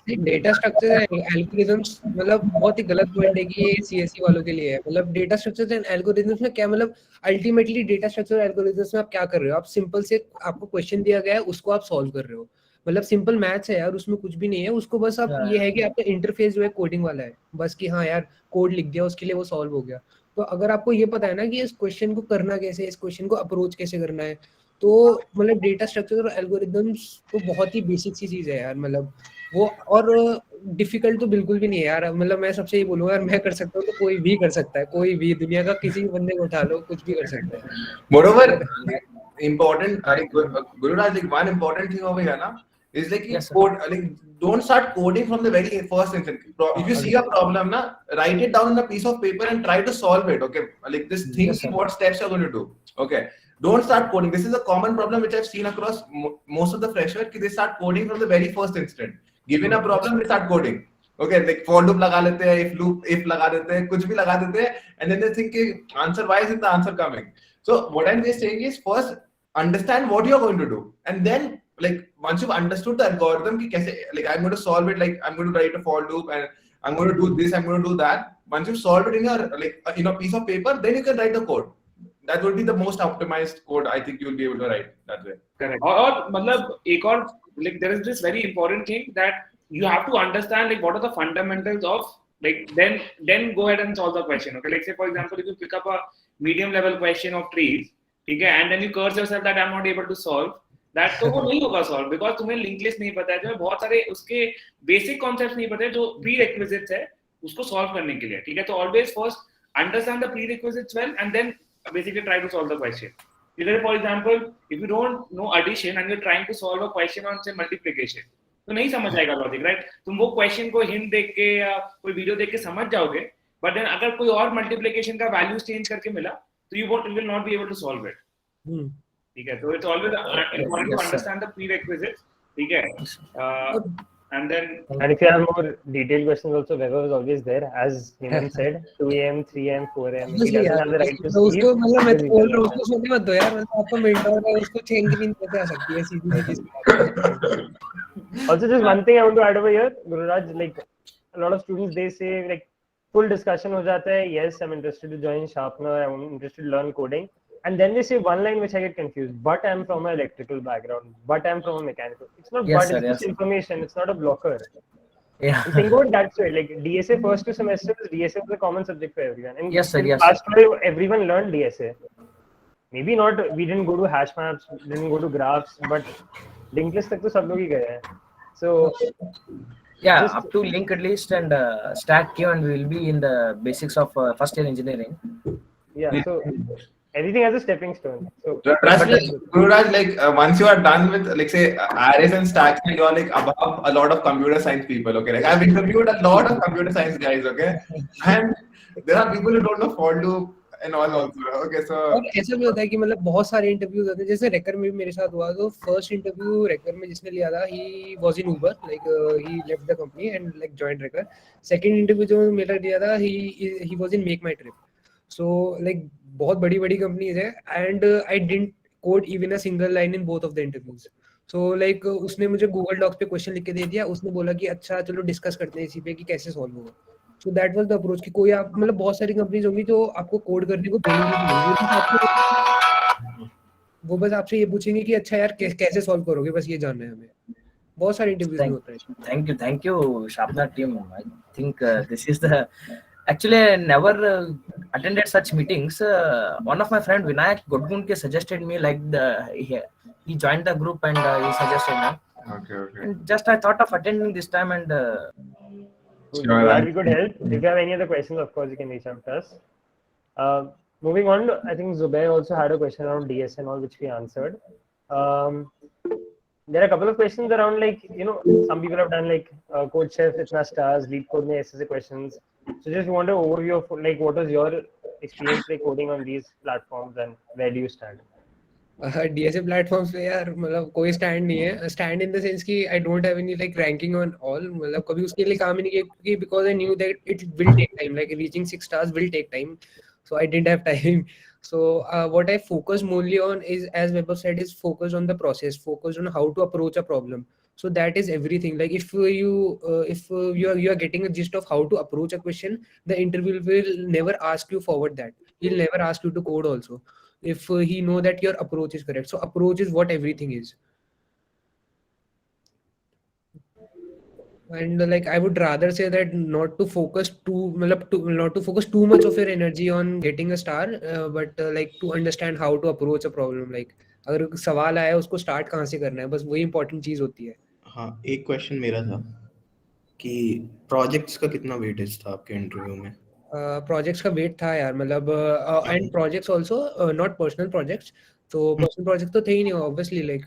Data structure and algorithms, मतलब बहुत ही गलत point है कि ये CSE वालों के लिए है. मतलब डेटा स्ट्रक्चर एंड एल्गोरिथम्स में क्या, मतलब अल्टीमेटली डेटा स्ट्रक्चर एल्गोरिथम्स में आप क्या कर रहे हो? आप सिंपल से, आपको क्वेश्चन दिया गया है, उसको आप सॉल्व कर रहे हो. मतलब सिंपल मैथ्स है यार, उसमें कुछ भी नहीं है. उसको बस आप, ये है कि आपका इंटरफेस जो है कोडिंग वाला है, बस कि हाँ यार कोड लिख दिया, उसके लिए वो सॉल्व हो गया. तो अगर आपको ये पता है ना कि इस क्वेश्चन को करना कैसे, इस क्वेश्चन को अप्रोच कैसे करना है, तो मतलब डेटा स्ट्रक्चर और एल्गोरिथम्स तो बहुत ही बेसिक सी चीज है यार. मतलब वो, और डिफिकल्ट तो बिल्कुल भी नहीं है यार. मतलब मैं सबसे ये बोलूंगा, यार मैं कर सकता हूँ तो कोई भी कर सकता है, कोई भी दुनिया का किसी भी बंदे को उठा लो, कुछ भी कर सकता है. Moreover, important, Gururaj, like one important thing over here na, is like, Yes, sir. code, like don't start coding from the very first instant. If you see a problem na, write it down on a piece of paper and try to solve it. Okay, like this thing, Yes, sir. what steps you're going to do. Okay, don't start coding. This is a common problem which I've seen across most of the freshers. They start coding from the very first instant. Given a problem, they start coding. Okay, like for loop लगा लेते हैं, if लगा देते हैं, कुछ भी लगा देते हैं, and then they think answer, why isn't the answer coming? So what I'm just saying is, first understand what you're going to do, and then like once you've understood the algorithm ki kaise, like I'm going to solve it, like I'm going to write a for loop and I'm going to do this, I'm going to do that. Once you've solved it in your, like in a piece of paper, then you can write the code. That would be the most optimized code I think you'll be able to write that way. correct. और मतलब एक और, like there is this very important thing that you have to understand, like what are the fundamentals of, like then go ahead and solve the question. Okay, like say for example, if you pick up a medium level question of trees, ठीक है, and then you curse yourself that I'm not able to solve that, तो वो नहीं होगा solve, because तुम्हें link list नहीं पता है, तुम्हें बहुत सारे उसके बेसिक कॉन्सेप्ट्स नहीं पता है जो प्रीरेक्विजिट्स है उसको सॉल्व करने के लिए, ठीक है. तो always first understand the prerequisites well, and then basically try to solve the question. Either, for example, if you don't know addition and you're trying to solve a question on say multiplication, तो नहीं समझ आएगा logic, right? तुम वो question को hint देख के या कोई वीडियो देख के समझ जाओगे, बट देन अगर कोई और मल्टीप्लिकेशन का वैल्यूज चेंज करके मिला तो you will not be able to solve it. ठीक है, तो it's always important to understand the prerequisites. ठीक है, and then And if you have more detailed questions also, Weber was always there, as Hemant said, 2 a.m., 3 a.m., 4 a.m. He doesn't have the right to तो sleep. उसको मतलब मैं तो बोल रहा हूँ उसको सोने मत दो यार, मतलब आपका मेंटर है, उसको चैन की नींद कैसे आ सकती है सीधी सीधी? Also, just one thing I want to add over here, Gururaj, like a lot of students, they say like full discussion हो जाता है, yes, I'm interested to join Sharpener, I'm interested to learn coding, and then they say one line which I get confused, but I'm from an electrical background, but I'm from a mechanical. It's not Yes, but, sir, it's yes, just sir. information, it's not a blocker. Yeah. And think about that way, like DSA first 2 semesters, DSA was a common subject for everyone. And Yes, sir, in yes, past 12, everyone learned DSA. Maybe not, we didn't go to hash maps, didn't go to graphs, but linked list tak to sab log hi gaye hain. So Yeah, just- up to linked list and stack Q, and we will be in the basics of first year engineering. yeah, so everything has a stepping stone. So Trust me, Gururaj, like once you are done with like say arrays and stacks, like, you are like above a lot of computer science people. Okay, like I've interviewed a lot of computer science guys. Okay, and there are people who don't know for loop and all also. Okay, so और ऐसा भी होता है कि मतलब बहुत सारे interviews होते हैं, जैसे रेकर में भी मेरे साथ हुआ, तो फर्स्ट इंटरव्यू रेकर में जिसने लिया था, he was in Uber, like he left the company and like joined Recker. Second interview जो मेरा दिया था, he was in MakeMyTrip. So like बहुत बड़ी बड़ी कंपनीज है, and I didn't code even a single line in both of the interviews. So like उसने मुझे गूगल डॉक्स पे क्वेश्चन लिख के दे दिया, उसने बोला कि अच्छा चलो डिस्कस करते हैं इसी पे कि कैसे सॉल्व होगा. सो दैट वाज द अप्रोच कि कोई आप मतलब बहुत सारी कंपनीज होंगी जो आपको कोड करने को बोलेंगी कि नहीं, वो बस आपसे ये पूछेंगे कि अच्छा यार कैसे सॉल्व करोगे, बस ये जानना है हमें. बहुत सारे इंटरव्यूज में होता है. Thank you, Sharpener team. I think this is the actually I never attended such meetings. One of my friend Vinayak Godgunke suggested me like he joined the group and he suggested me. okay. And just I thought of attending this time and Sure, glad we could help. If you have any other questions, of course, you can reach out to us. Moving on, I think Zubair also had a question around DS and all, which we answered. There are a couple of questions around, like, you know, some people have done like Code Chef, Itna Stars, Leap Code mein aise questions. So just want an overview of like what was your experience like coding on these platforms and where do you stand? DSA platforms पे यार मतलब कोई stand नहीं है. Stand in the sense कि I don't have any like ranking on all, मतलब कभी उसके लिए काम ही नहीं किया, क्योंकि because I knew that it will take time, like reaching 6 stars will take time, so I didn't have time. So what I focus mainly on is, as Vaibhav said, is focused on the process, focused on how to approach a problem. So that is everything. Like if you are getting a gist of how to approach a question, the interview will never ask you forward that. He'll never ask you to code also, if he know that your approach is correct. So approach is what everything is. And like I would rather say that not to focus too much of your energy on getting a star, but like to understand how to approach a problem. Like अगर सवाल आया उसको start कहाँ से करना है, बस वही इंपॉर्टेंट चीज होती है. हाँ, एक क्वेश्चन मेरा था कि प्रोजेक्ट्स का कितना वेटेज था आपके इंटरव्यू में? प्रोजेक्ट्स का वेट था यार, मतलब and projects also not personal projects. तो पर्सनल प्रोजेक्ट तो थे ही नहीं ऑब्वियसली, लाइक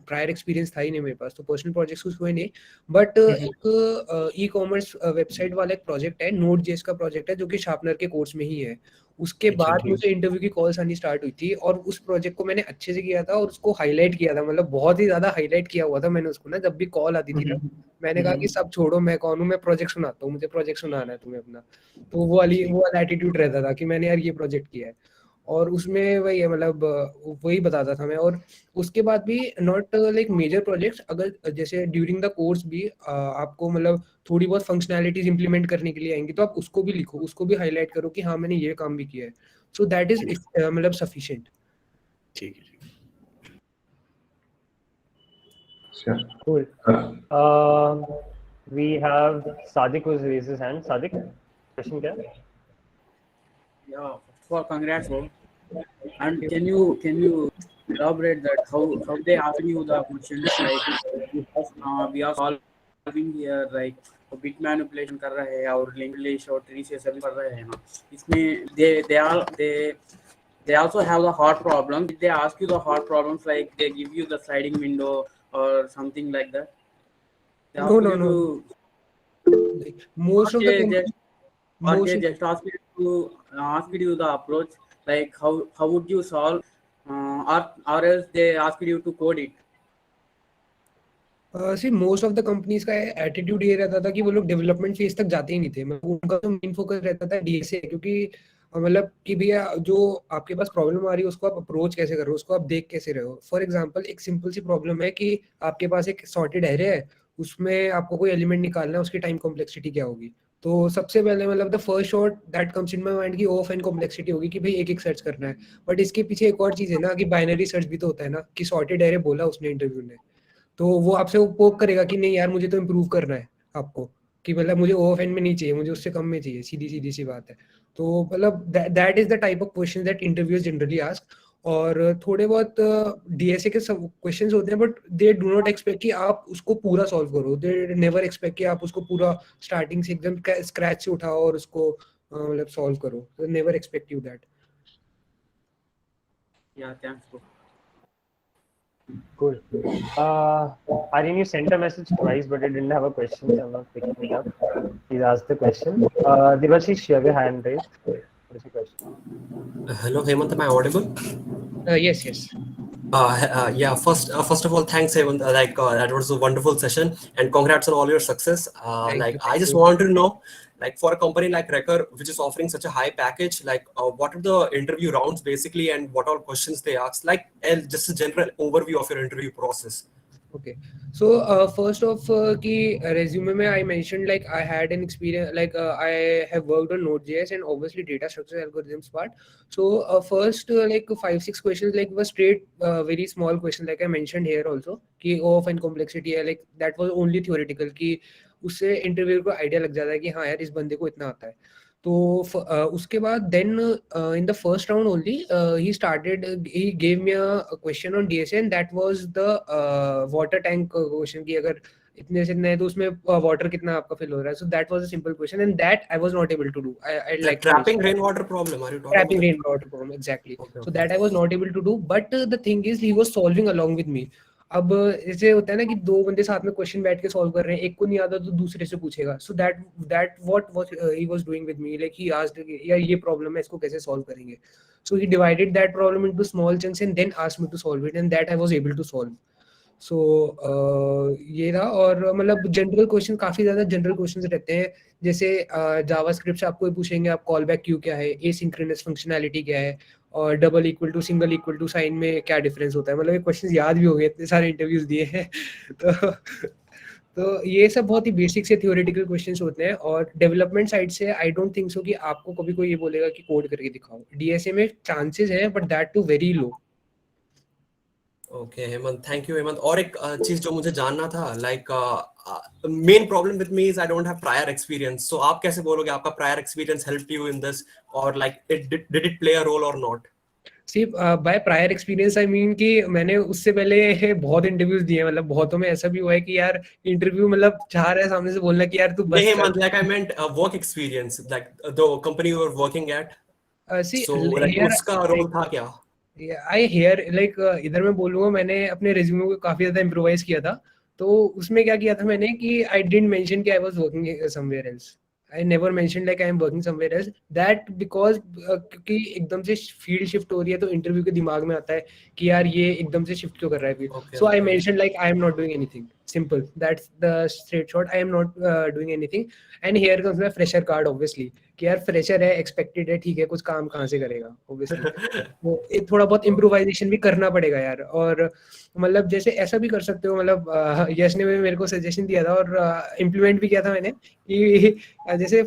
प्रायर एक्सपीरियंस था ही नहीं मेरे पास, तो पर्सनल प्रोजेक्ट्स कुछ हुए नहीं. बट एक ई कॉमर्स वेबसाइट वाला एक प्रोजेक्ट है, Node.js का प्रोजेक्ट है, जो कि शार्पनर के कोर्स में ही है. उसके अच्छा, बाद ठीक. मुझे इंटरव्यू की कॉल्स आनी स्टार्ट हुई थी, और उस प्रोजेक्ट को मैंने अच्छे से किया था और उसको हाईलाइट किया था, मतलब बहुत ही ज्यादा हाईलाइट किया हुआ था मैंने उसको ना. जब भी कॉल आती थी ना, मैंने कहा कि सब छोड़ो, मैं कौन हूँ, मैं प्रोजेक्ट सुनाता हूँ, मुझे प्रोजेक्ट सुनाना है तुम्हें अपना. तो वो वाला एटीट्यूड रहता था कि मैंने यार ये प्रोजेक्ट किया है, और उसमें वही है, मतलब वही बताता था मैं. और उसके बाद भी नॉट लाइक मेजर प्रोजेक्ट्स, अगर जैसे ड्यूरिंग द कोर्स भी आपको मतलब थोड़ी बहुत फंक्शनैलिटीज इंप्लीमेंट करने के लिए आएंगी, तो आप उसको भी लिखो, उसको भी हाईलाइट करो कि हाँ मैंने ये काम भी किया है. सो दैट इज मतलब सफिशिएंट. ठीक है. Sure. Cool. We have Sadiq who's raised his hand. Sadiq, question क्या? Yeah, first of all, congrats, bro. And can you elaborate that how they asking you the questions like we are solving here like bit manipulation कर रहे हैं और link list और tree से सभी कर रहे हैं ना, इसमें they they also have the hard problems. Did they ask you the hard problems, like they give you the sliding window or something like that? They ask No, no, you no. to, Like most or of the they just, or most they of just ask you the approach, like how would you solve, or else they asked you to code it. See most of the companies का attitude ये रहता था कि वो लोग development phase तक जाते ही नहीं थे। मतलब उनका तो मेन फोकस रहता था डीएसए, क्योंकि मतलब कि भैया जो आपके पास प्रॉब्लम आ रही है उसको आप अप्रोच कैसे कर रहे हो, उसको आप देख कैसे रहे हो। फॉर एग्जांपल एक सिंपल सी प्रॉब्लम है कि आपके पास एक सॉर्टेड एरे है, उसमें आपको कोई एलिमेंट निकालना है, उसकी टाइम कॉम्प्लेक्सिटी क्या होगी। तो सबसे पहले मतलब the first shot that comes in my mind की ऑफ एंड कॉम्प्लेक्सिटी होगी कि भाई एक एक सर्च करना है। बट इसके पीछे एक और चीज है ना कि बाइनरी सर्च भी तो होता है ना, कि सॉर्टेड एरे बोला उसने इंटरव्यू ने, तो वो आपसे वो पोक करेगा कि नहीं यार मुझे तो इम्प्रूव करना है आपको, कि मतलब मुझे ओवर एंड में नहीं चाहिए, मुझे उससे कम में चाहिए। सीधी सीधी सी बात है। तो मतलब that is the type of question that interviewers generally ask. और थोड़े बहुत डीएसए के सब क्वेश्चंस होते हैं, but they do not expect कि आप उसको पूरा सॉल्व करो। दे नेवर एक्सपेक्ट कि आप उसको पूरा स्टार्टिंग से एकदम स्क्रैच से उठाओ और उसको मतलब सॉल्व करो। Never expect you that. Yeah, thanks bro. Cool. Aryan, you sent a message twice, but it didn't have a question, so I'm not picking it up. Please ask the question. Devashish, you have your hand raised. What is your question? Hello, Hemant, am I audible? Yes, yes. Yeah, first of all, thanks, Hemant. That was a wonderful session, and congrats on all your success. Thank I just you. wanted to know, like, for a company like Recker, which is offering such a high package, like, what are the interview rounds basically, and what all questions they ask? Like, and just a general overview of your interview process. Okay, so first off, कि resume में I mentioned like I had an experience, like I have worked on Node.js and obviously data structure algorithms part. So first like 5-6 questions like was straight very small question, like I mentioned here also कि of and complexity है, like that was only theoretical, कि उससे interview को idea लग जाता है कि हाँ यार इस बंदे को इतना आता है। तो उसके बाद then in the first round only he started, he gave me a question on DSA and that was the water tank question, कि अगर इतने से इतने है तो उसमें वाटर कितना आपका फिल हो रहा है। So that was a simple question and that I was not able to do. I The like trapping rainwater problem, are you talking trapping about? rainwater problem, exactly. Okay, So okay. that I was not able to do, but the thing is he was solving along with me. अब ऐसे होता है ना कि दो बंदे साथ में क्वेश्चन बैठ के सॉल्व कर रहे हैं, एक को नहीं आता तो दूसरे से पूछेगा। So that what he was doing with me, like he asked यार ये प्रॉब्लम है, इसको कैसे सॉल्व करेंगे। So he divided that problem into small chunks and then asked me to solve it and that I was able to solve. So ये रहा। और मतलब जनरल क्वेश्चन, काफी ज्यादा जनरल क्वेश्चंस रहते हैं, जैसे जावास्क्रिप्ट से आपको पूछेंगे आप कॉल बैक क्यू क्या है, एसिंक्रोनस फंक्शनैलिटी क्या है, और double equal to single equal to sign में क्या डिफरेंस होता है। मतलब ये क्वेश्चंस याद भी हो गए, इतने सारे इंटरव्यूज दिए हैं। तो ये सब बहुत ही बेसिक से थियोरेटिकल क्वेश्चंस होते हैं। और डेवलपमेंट साइड से आई डोंट थिंक सो कि आपको कभी कोई ये बोलेगा कि कोड करके दिखाओ। डीएसए में चांसेस हैं but that too very low. Okay, Hemant, thank you, Hemant. और एक चीज जो मुझे जानना था, like main problem with me is I don't have prior experience. So आप कैसे बोलोगे आपका prior experience helped you in this, or like did it play a role or not? सिर्फ by prior experience I mean कि मैंने उससे पहले बहुत इंटरव्यूज दिए, मतलब बहुतों में ऐसा भी हुआ है कि यार इंटरव्यू मतलब चाह रहा है सामने से बोलना कि यार तू बस नहीं, कर। Hemant, like I meant work experience, like the company you were working at. See So like here उसका रोल था क्या? आई हियर लाइक इधर मैं बोलूंगा, मैंने अपने रिज्यूमे को काफी ज्यादा इम्प्रोवाइज किया था। तो उसमें क्या किया था मैंने कि आई डिडंट मेंशन कि I was working somewhere else. I never mention like I am working somewhere else, that because क्योंकि एकदम से फील्ड शिफ्ट हो रही है तो इंटरव्यू के दिमाग में आता है कि यार ये एकदम से शिफ्ट क्यों कर रहा है फिर। Okay, so I okay. Mention like I am not doing anything, simple, that's the straight shot, I am not doing anything. And here comes my fresher card obviously, कि यार फ्रेशर है, एक्सपेक्टेड है, ठीक है, कुछ काम कहाँ से करेगा ऑब्वियसली। वो थोड़ा बहुत इम्प्रोवाइजेशन भी करना पड़ेगा यार। और मतलब जैसे ऐसा भी कर सकते हो, मतलब यश ने मेरे को सजेशन दिया था और इम्प्लीमेंट भी किया था मैंने, कि जैसे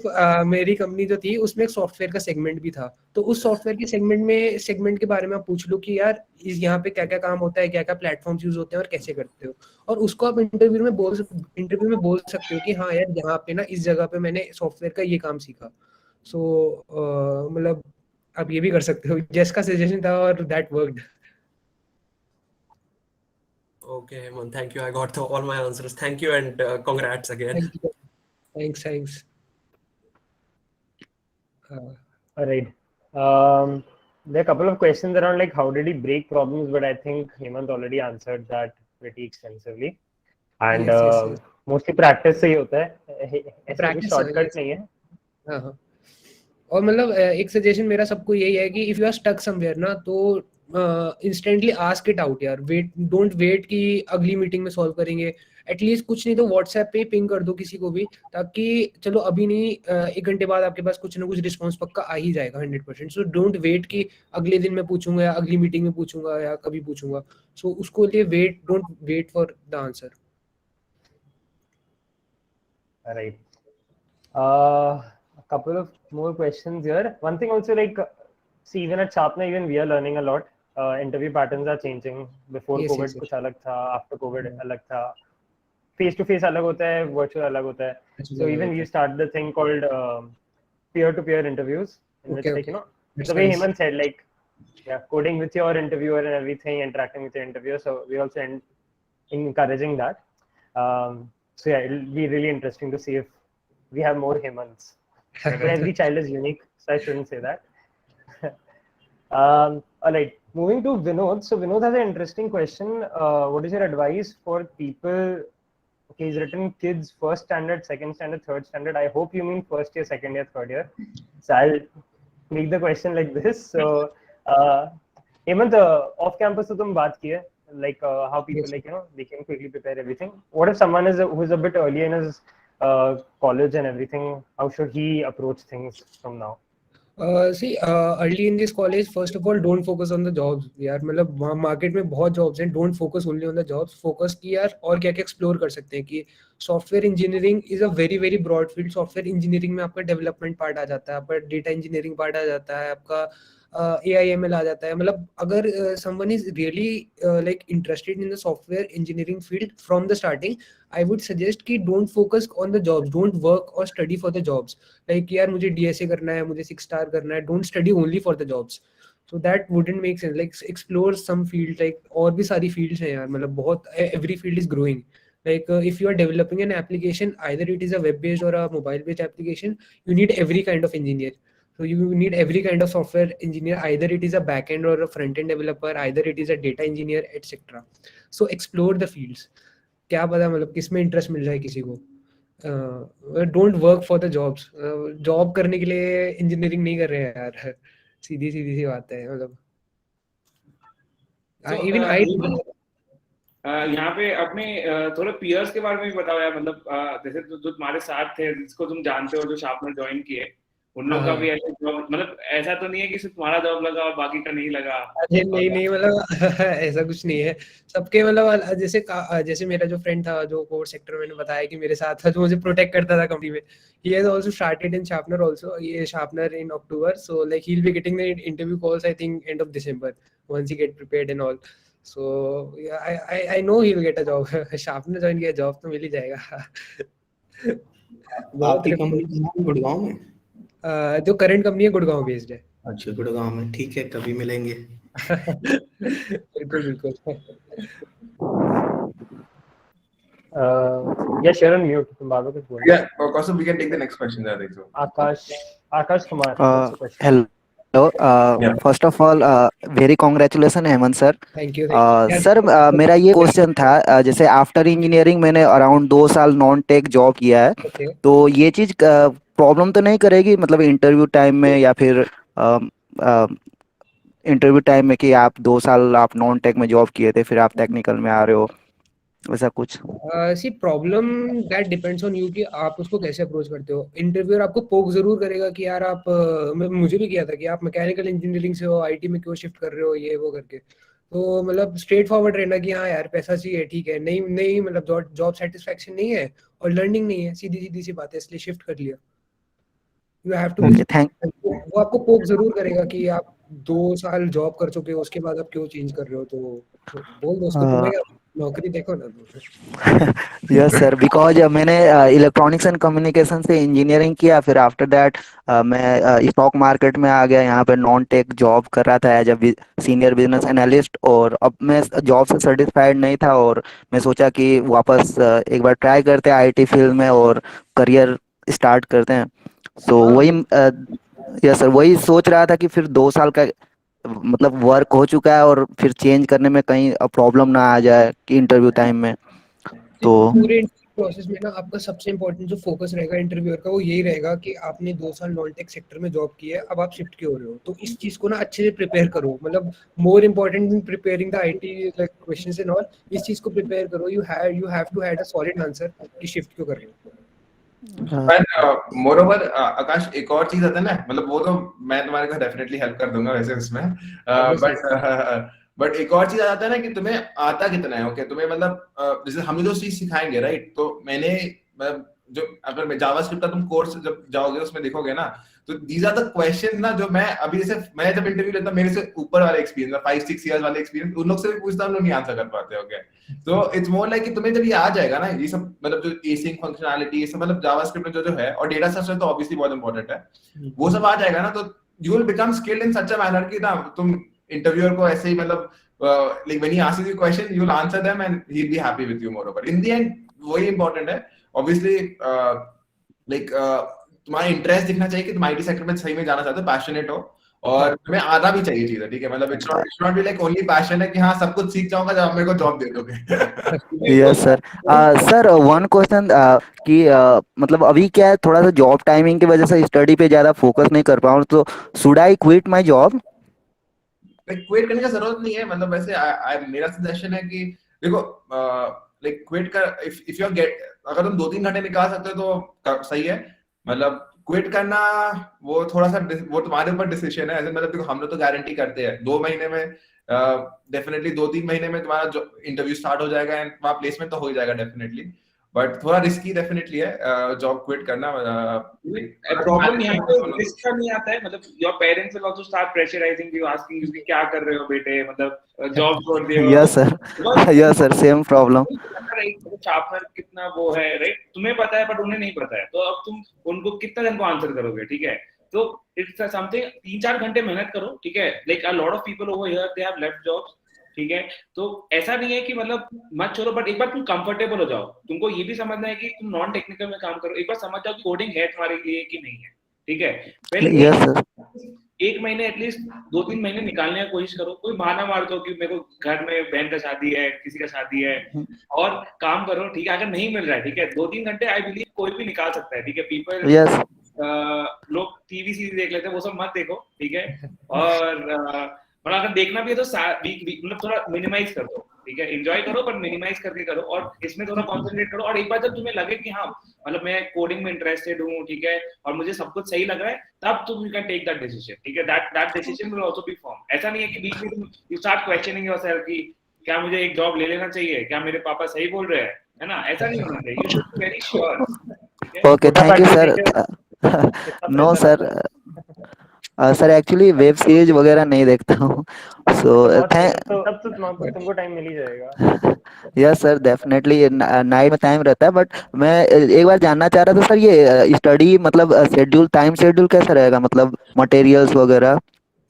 मेरी कंपनी जो थी उसमें एक सॉफ्टवेयर का सेगमेंट भी था। तो उस सॉफ्टवेयर के सेगमेंट के बारे में आप पूछ लो कि यार यहाँ पे क्या क्या काम होता है, क्या क्या प्लेटफॉर्म्स यूज होते हैं और कैसे करते हो। और उसको आप इंटरव्यू में बोल सकते हो कि हाँ यार यहाँ पे ना इस जगह पे मैंने सॉफ्टवेयर का ये काम सीखा। सो मतलब आप ये भी कर सकते हो। जेस का सजेशन था और that worked. Okay, Hemant, thank you. I got all my answers. Thank you and congrats again. Thank you. Thanks. All right. There are a couple of questions around like how did he break problems, but I think Hemant already answered that pretty extensively. And yes. mostly practice से ही होता है, ऐसा कोई Practice, shortcut yes. नहीं है. हाँ हाँ. और मतलब एक सजेशन मेरा सबको यही है कि if you are stuck somewhere ना तो इंस्टेंटली आस्क इट आउट यार. डोंट वेट कि अगली मीटिंग में सॉल्व करेंगे. एटलीस्ट कुछ नहीं तो व्हाट्सएप पे पिंग कर दो किसी को भी, ताकि चलो अभी नहीं 1 घंटे बाद आपके पास कुछ ना कुछ रिस्पॉन्स पक्का आ ही जाएगा 100%. सो डोंट वेट कि अगले दिन मैं पूछूंगा या अगली मीटिंग में पूछूंगा या कभी पूछूंगा. सो उसको लिए don't wait for the answer. Right. A couple of more questions here. One thing also, like, see, even at Sharpener, even we are learning a lot. Interview patterns are changing. Before Yes, COVID yes. कुछ अलग था, after COVID अलग था. Face to face अलग होता है, virtual अलग होता है. So even we started the thing called peer-to-peer interviews, in which, Okay, like, you know, That's the way nice. Hemant said, like, yeah, coding with your interviewer and everything, interacting with your interviewer. So we also encouraging that. So yeah, it'll be really interesting to see if we have more Hemants. But every child is unique, so I shouldn't say that. All right, moving to Vinod. So Vinod has an interesting question. What is your advice for people? Okay, he's written kids first standard, second standard, third standard. I hope you mean first year, second year, third year. So I'll make the question like this. So, Hemant, off campus तो तुम बात की है, like how people, Yes. like, you know, they can quickly prepare everything. What if someone who's a bit early in his college and everything? How should he approach things from now? See, early in this college, first of all, don't focus on the jobs. यार मतलब market में बहुत jobs हैं. Don't focus only on the jobs. Focus कि यार और क्या क्या एक्सप्लोर कर सकते हैं. कि software engineering is a very very broad field. Software engineering में आपका डेवलपमेंट पार्ट आ जाता है, आपका डेटा इंजीनियरिंग पार्ट आ जाता है, आपका AI/ML आ जाता है. मतलब अगर someone is really like interested in the software engineering field from the starting, I would suggest कि don't focus on the jobs. Don't work और study for the jobs. Like यार मुझे DSA करना है, मुझे 6 स्टार करना है. Don't study only for the jobs. So that wouldn't make sense. Like explore some field. Like और भी सारी फील्ड्स हैं यार. मतलब बहुत every field is growing. Like if you are developing an application, either it is a web based or a mobile based application, you need every kind of engineer. So you need every kind of software engineer. Either it is a back end or a front end developer, either it is a data engineer, etc. So explore the fields. क्या पता मतलब किसमें interest मिल जाए किसी को. Don't work for the jobs. Job करने के लिए इंजीनियरिंग नहीं कर रहे हैं यार. सीधी सीधी सी बात है. मतलब So, इवन आई यहाँ पे अपने थोड़े पियर्स के बारे में भी बताओ यार. मतलब जैसे जो तुम्हारे साथ थे, जिसको तुम जानते हो, जो शार्पनर ज्वाइन किए, उन लोग का भी ऐसे जॉब, मतलब ऐसा तो नहीं है कि सिर्फ तुम्हारा जॉब लगा और बाकी का नहीं लगा. अरे नहीं नहीं मतलब ऐसा कुछ नहीं है. सबके मतलब जैसे मेरा जो फ्रेंड था जो कोर सेक्टर, मैंने बताया कि मेरे साथ था, जो मुझे प्रोटेक्ट करता था कंपनी में. He has also started in sharpener also. ये sharpener in October. So like he will be getting the interview calls I think end of December once he get prepared and all. So yeah, I know he will get a job. Sharpener join किया, job तो मिल ही जाएगा. आपकी company कहाँ है? गुड़गांव में? जो current company है Gurgaon based है. अच्छा, गुड़गांव में. ठीक है, कभी मिलेंगे. बिल्कुल बिल्कुल. Yeah, Sharon, mute. तुम बात कुछ बोलो. Yeah, Kaustav, we can take the next question. I think so. Akash Kumar. What's the question? Hello. Yeah. First of all, very congratulations Hemant sir. Thank you. Sir मेरा ये question था, जैसे after engineering मैंने around 2 साल non tech job किया है. Okay. तो ये चीज प्रॉब्लम तो नहीं करेगी मतलब इंटरव्यू टाइम में, या फिर इंटरव्यू टाइम में कि आप 2 साल आप नॉन टेक में जॉब किए थे, फिर आप टेक्निकल में आ रहे हो, वैसा कुछ? See problem that depends on you कि आप उसको कैसे अप्रोच करते हो. इंटरव्यूअर आपको पोक जरूर करेगा कि यार आप मुझे भी किया था कि आप मैकेनिकल इंजीनियरिंग से हो, IT में क्यों शिफ्ट कर रहे हो, ये वो करके. तो मतलब स्ट्रेट फॉरवर्ड रहना कि हाँ यार पैसा चाहिए, ठीक है. नहीं नहीं मतलब जॉब सेटिस्फैक्शन नहीं है और लर्निंग नहीं है, सीधी सीधी सी बात है, इसलिए शिफ्ट कर लिया. You have to. Okay, thank. वो आपको पोक जरूर करेगा कि आप 2 साल जॉब कर चुके हो, उसके बाद आप क्यों चेंज कर रहे हो. तो बोल दो उसको, तुम्हें नौकरी देखो ना. यस सर, बिकॉज मैंने इलेक्ट्रॉनिक्स एंड कम्युनिकेशन से इंजीनियरिंग किया, फिर आफ्टर दैट मैं स्टॉक मार्केट में आ गया. यहाँ पे नॉन टेक जॉब कर रहा था as a senior business analyst, और अब मैं जॉब से सेटिस्फाइड नहीं था और मैं सोचा कि वापस एक बार ट्राई करते हैं IT फील्ड में और करियर स्टार्ट करते हैं. सो वही यस सर, वही सोच रहा था कि फिर 2 साल का मतलब वर्क हो चुका है और फिर चेंज करने में कहीं प्रॉब्लम ना आ जाए कि इंटरव्यू टाइम में, तो पूरे प्रोसेस में ना आपका सबसे इम्पोर्टेंट जो फोकस रहेगा इंटरव्यूअर का वो यही रहेगा कि आपने 2 साल नॉन टेक सेक्टर में जॉब की है, अब आप शिफ्ट क्यों हो रहे हो, तो इस चीज को ना अच्छे से प्रिपेयर करो, मतलब more important in preparing the IT like questions and all, इस चीज को प्रिपेयर करो, you have to had a solid answer कि शिफ्ट क्यों कर रहे हो। पर मोरोवर आकाश, एक और चीज आता है ना, मतलब वो तो मैं तुम्हारे को डेफिनेटली हेल्प कर दूंगा वैसे उसमें, बट एक और चीज आता है ना कि तुम्हें आता कितना है, ओके, तुम्हें मतलब जैसे हम जो चीज सिखाएंगे, राइट, तो मतलब जो अगर मैं जावास्क्रिप्ट का तुम कोर्स जब जाओगे उसमें देखोगे ना, तो दीज आर द क्वेश्चन ना जो मैं अभी जैसे मैं जब इंटरव्यू लेता हूं, मेरे से ऊपर वाले एक्सपीरियंस 5-6 इयर्स वाले एक्सपीरियंस उन लोग से भी पूछता हूं, लोग नहीं आंसर कर पाते, ओके। तो इट्स मोर लाइक कि तुम्हें जब ये आ जाएगा ना, ये सब मतलब जो एसिंग फंक्शनैलिटी, ये सब मतलब जावास्क्रिप्ट में जो है, और डेटा स्ट्रक्चर तो ऑब्वियसली बहुत इंपॉर्टेंट है, वो सब आ जाएगा ना, तो you will become skilled in such a manner कि ना तुम इंटरव्यूअर को ऐसे ही मतलब like when he asks you a question, you'll answer them and he'll be happy with you moreover. In the end, वही important है, obviously, like तुम्हारा interest दिखना चाहिए कि तुम आईटी सेक्टर में सही में जाना चाहते हो, पैशनेट हो, और तुम्हें आना भी चाहिए चीजें, ठीक है, मतलब it's not be like only passion है कि हाँ सब कुछ सीख जाऊंगा जब आप मेरे को जॉब दे दोगे। Yes sir. Sir one question कि मतलब अभी क्या है, थोड़ा सा जॉब टाइमिंग की वजह से स्टडी पे ज्यादा फोकस नहीं कर पाऊँ, तो should I quit my job? Quit करने का जरूरत नहीं है, मतलब वैसे मेरा सजेशन है कि देखो, लाइक क्विट कर, इफ यू गेट, अगर तुम 2-3 घंटे निकाल सकते हो तो सही है, मतलब क्विट करना वो थोड़ा सा वो तुम्हारे ऊपर डिसीजन है, ऐसे मतलब देखो हम लोग तो गारंटी करते हैं 2 महीने में, डेफिनेटली 2-3 महीने में तुम्हारा जो इंटरव्यू स्टार्ट हो जाएगा एंड वहाँ प्लेसमेंट तो हो ही जाएगा डेफिनेटली, बट थोड़ा रिस्की डेफिनेटली है जॉब क्विट करना। प्रॉब्लम यहाँ पे रिस्क का नहीं आता है, मतलब your parents will also start pressurising you, asking you कि क्या कर रहे हो बेटे, मतलब जॉब छोड़ दिए हो। Yes sir, yes sir, same problem. Sharpener कितना वो है, राइट, तुम्हें पता है बट उन्हें नहीं पता है, तो अब तुम उनको कितना जन को आंसर करोगे, ठीक है, तो इट्स समथिंग 3-4 घंटे मेहनत करो, ठीक है, like a lot of people over here they have left jobs, ठीक है, तो ऐसा नहीं है कि मतलब मत छोड़ो, बट एक बार तुम कंफर्टेबल हो जाओ, तुमको ये भी समझना है कि तुम नॉन टेक्निकल में काम करो, एक बार समझ जाओ कि कोडिंग है तुम्हारे लिए कि नहीं है, ठीक है, पहले यस सर, 1 महीने एटलीस्ट 2-3 महीने निकालने की कोशिश करो, कोई बहाना मार दो कि मेरे को घर में बहन का शादी है, किसी का शादी है, और काम करो, ठीक है, अगर नहीं मिल रहा है, ठीक है, 2-3 घंटे आई बिलीव कोई भी निकाल सकता है, ठीक है, पीपल यस, लोग टीवी सीरीज देख लेते हैं, वो सब मत देखो, ठीक है, और मतलब अगर देखना भी है तो मतलब थोड़ा मिनिमाइज कर दो, ठीक है, एंजॉय करो पर मिनिमाइज करके करो, और इसमें थोड़ा कॉन्सेंट्रेट करो, और एक बार जब तुम्हें लगे कि हाँ मतलब मैं कोडिंग में इंटरेस्टेड हूँ, ठीक है, और मुझे सब कुछ सही लग रहा है, तब तुम you can take that decision, ठीक है, that decision will also be firm. ऐसा नहीं है कि बीच में तुम यू स्टार्ट क्वेश्चनिंग योरसेल्फ कि क्या मुझे एक जॉब ले लेना चाहिए, क्या मेरे पापा सही बोल रहे हैं, है ना, ऐसा नहीं होना चाहिए, you should be very sure. Okay, thank you sir. No sir, sir actually web series वगैरह नहीं देखता हूँ, सो तब तो तुमको टाइम मिल ही जाएगा। यस सर, डेफिनेटली नाइट में टाइम रहता है, बट मैं एक बार जानना चाह रहा था सर, ये स्टडी मतलब शेड्यूल, टाइम शेड्यूल कैसा रहेगा, मतलब मटेरियल्स वगैरह,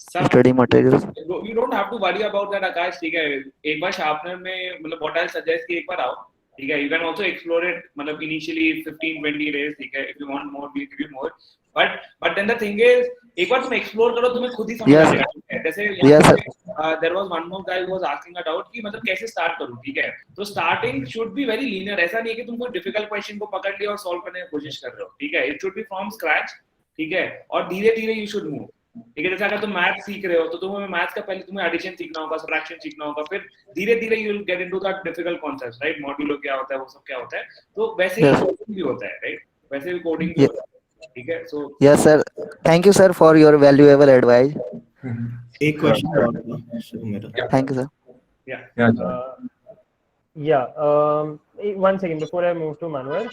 study materials? You don't have to worry about that, आकाश, ठीक है, एक बार शार्पनर में मतलब what I'll suggest कि एक बार आओ, ठीक है, you can also explore it, मतलब initially 15-20 days, ठीक है, if you want more we'll give you more, but then the thing is एक बार तुम एक्सप्लोर करो, तुम्हें खुद ही समझ आ जाएगा, ठीक है, जैसे यहाँ पे there was one more guy who was asking a doubt कि मतलब कैसे स्टार्ट करूं, ठीक है, तो starting should be very linear, ऐसा नहीं है कि तुम कोई डिफिकल्ट क्वेश्चन को पकड़ लिया और सॉल्व करने की कोशिश कर रहे हो, ठीक है, it should be from scratch, ठीक है, और धीरे धीरे यू शुड मूव, ठीक है, जैसे अगर तुम मैथ सीख रहे हो तो तुम्हें मैथ का पहले तुम्हें एडिशन सीखना होगा, सबट्रैक्शन सीखना होगा, फिर धीरे धीरे you will get into that difficult concepts, right, modulo क्या होता है, वो सब क्या होता है, तो वैसे ही कोडिंग भी होता है, राइट, वैसे भी कोडिंग भी होता है, ठीक है, so yes sir, thank you sir for your valuable advice. एक क्वेश्चन और था मेरा। Thank you sir. One second before I move to Manuel,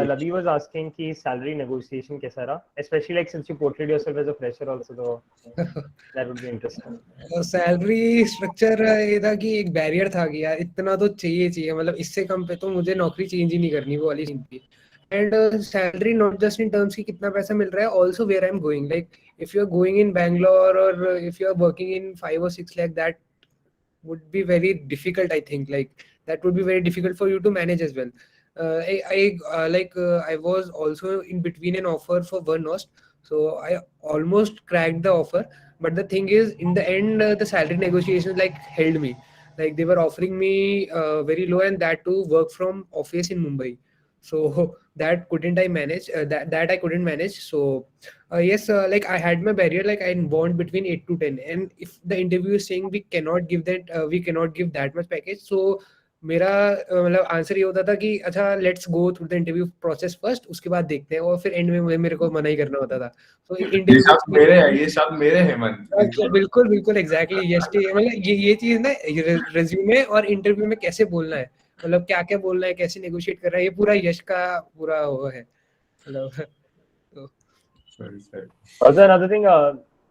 Labi was asking कि salary negotiation कैसा रहा, especially like since you portrayed yourself as a fresher also, so that would be interesting. Salary structure ये था कि एक barrier था कि यार इतना तो चाहिए, मतलब इससे कम पे तो मुझे नौकरी चेंज ही नहीं करनी, वो वाली चीज थी। And salary not just in terms की कितना पैसा मिल रहा है, also where I am going, like if you are going in Bangalore और if you are working in 5 or 6 lakh, that would be very difficult, I think, like that would be very difficult for you to manage as well. I was also in between an offer for Vernost, So I almost cracked the offer, but the thing is, in the end, the salary negotiations like held me. Like they were offering me very low, and that too work from office in Mumbai. So that couldn't I manage. That I couldn't manage. So yes, like I had my barrier. Like I want between 8 to 10, and if the interview is saying we cannot give that much package, so मेरा मतलब answer ये होता था कि अच्छा let's go through the interview process first, उसके बाद देखते हैं, और फिर एंड में मेरे को मना ही करना होता था। तो ये इंटरव्यू शब्द मेरे हैं, ये शब्द मेरे हेमंत। अच्छा, बिल्कुल बिल्कुल एग्जैक्टली यस, मतलब ये चीज ना रिज्यूमे और इंटरव्यू में कैसे बोलना है, मतलब क्या क्या बोलना है, कैसे नेगोशिएट करना है, ये पूरा यश का पूरा वो है मतलब। तो Also another thing,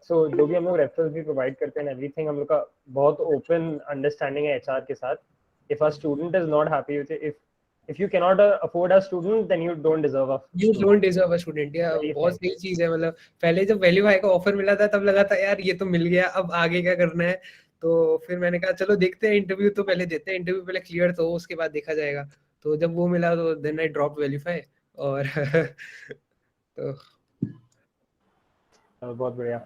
so जो भी हम लोग रेफरेंस भी प्रोवाइड करते हैं एवरीथिंग, हम लोग का बहुत ओपन अंडरस्टैंडिंग है एचआर के साथ। If a student is not happy with it, if you cannot afford a student, then you don't deserve a student। या बहुत सही चीज है, मतलब पहले जब वैल्यू हाई का ऑफर मिला था तब लगा था यार ये तो मिल गया, अब आगे क्या करना है। तो फिर मैंने कहा चलो देखते हैं, इंटरव्यू तो पहले देते हैं, इंटरव्यू पहले क्लियर तो हो, उसके बाद देखा जाएगा। तो जब वो मिला तो देन आई ड्रॉप वेरीफाई और तो बहुत बढ़िया।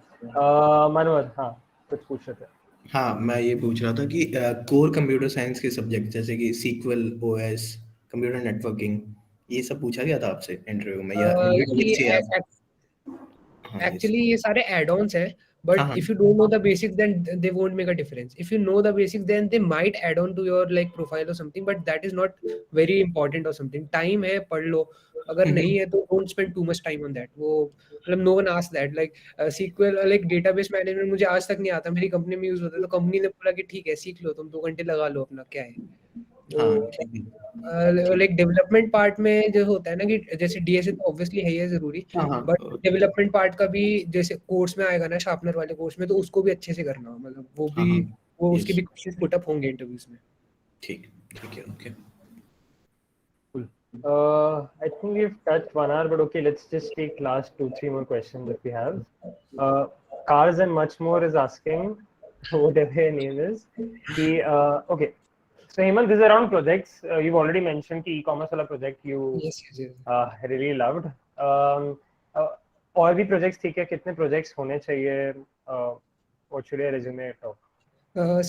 मनोहर, हाँ कुछ पूछ रहे थे? हाँ, मैं ये पूछ रहा था कि कोर कंप्यूटर साइंस के सब्जेक्ट जैसे कि सीक्वल, ओएस, कंप्यूटर नेटवर्किंग, ये सब पूछा गया था आपसे इंटरव्यू में या एक्चुअली ये सारे एड-ऑन्स हैं, but if you don't know the basics then they won't make a difference. If you know the basics then they might add on to your like profile or something, but that is not very important or something. Time है, पढ़ लो, अगर नहीं है तो don't spend too much time on that. वो मतलब no one asked that, like SQL like database management मुझे आज तक नहीं आता, मेरी कंपनी में यूज होता है, तो कंपनी ने बोला कि ठीक है सीख लो तुम, 2 घंटे लगा लो अपना, क्या है। लाइक डेवलपमेंट पार्ट में जो होता है ना कि जैसे डीएसए तो ऑब्वियसली है ही जरूरी, बट डेवलपमेंट पार्ट का भी जैसे कोर्स में आएगा ना, शार्पनर वाले कोर्स में, तो उसको भी अच्छे से करना, मतलब वो भी वो उसके भी क्वेश्चंस पुट अप होंगे इंटरव्यूज में। ठीक है, okay. I think we've touched 1 hour, but okay, let's just take last 2-3 more questions that we have. Cars and much more is asking, whatever your name is, okay. So Hemant, this is around projects. You've already mentioned the e-commerce wala project you yes. Really loved. और भी projects ठीक है, कितने projects होने चाहिए? What should I resume talk?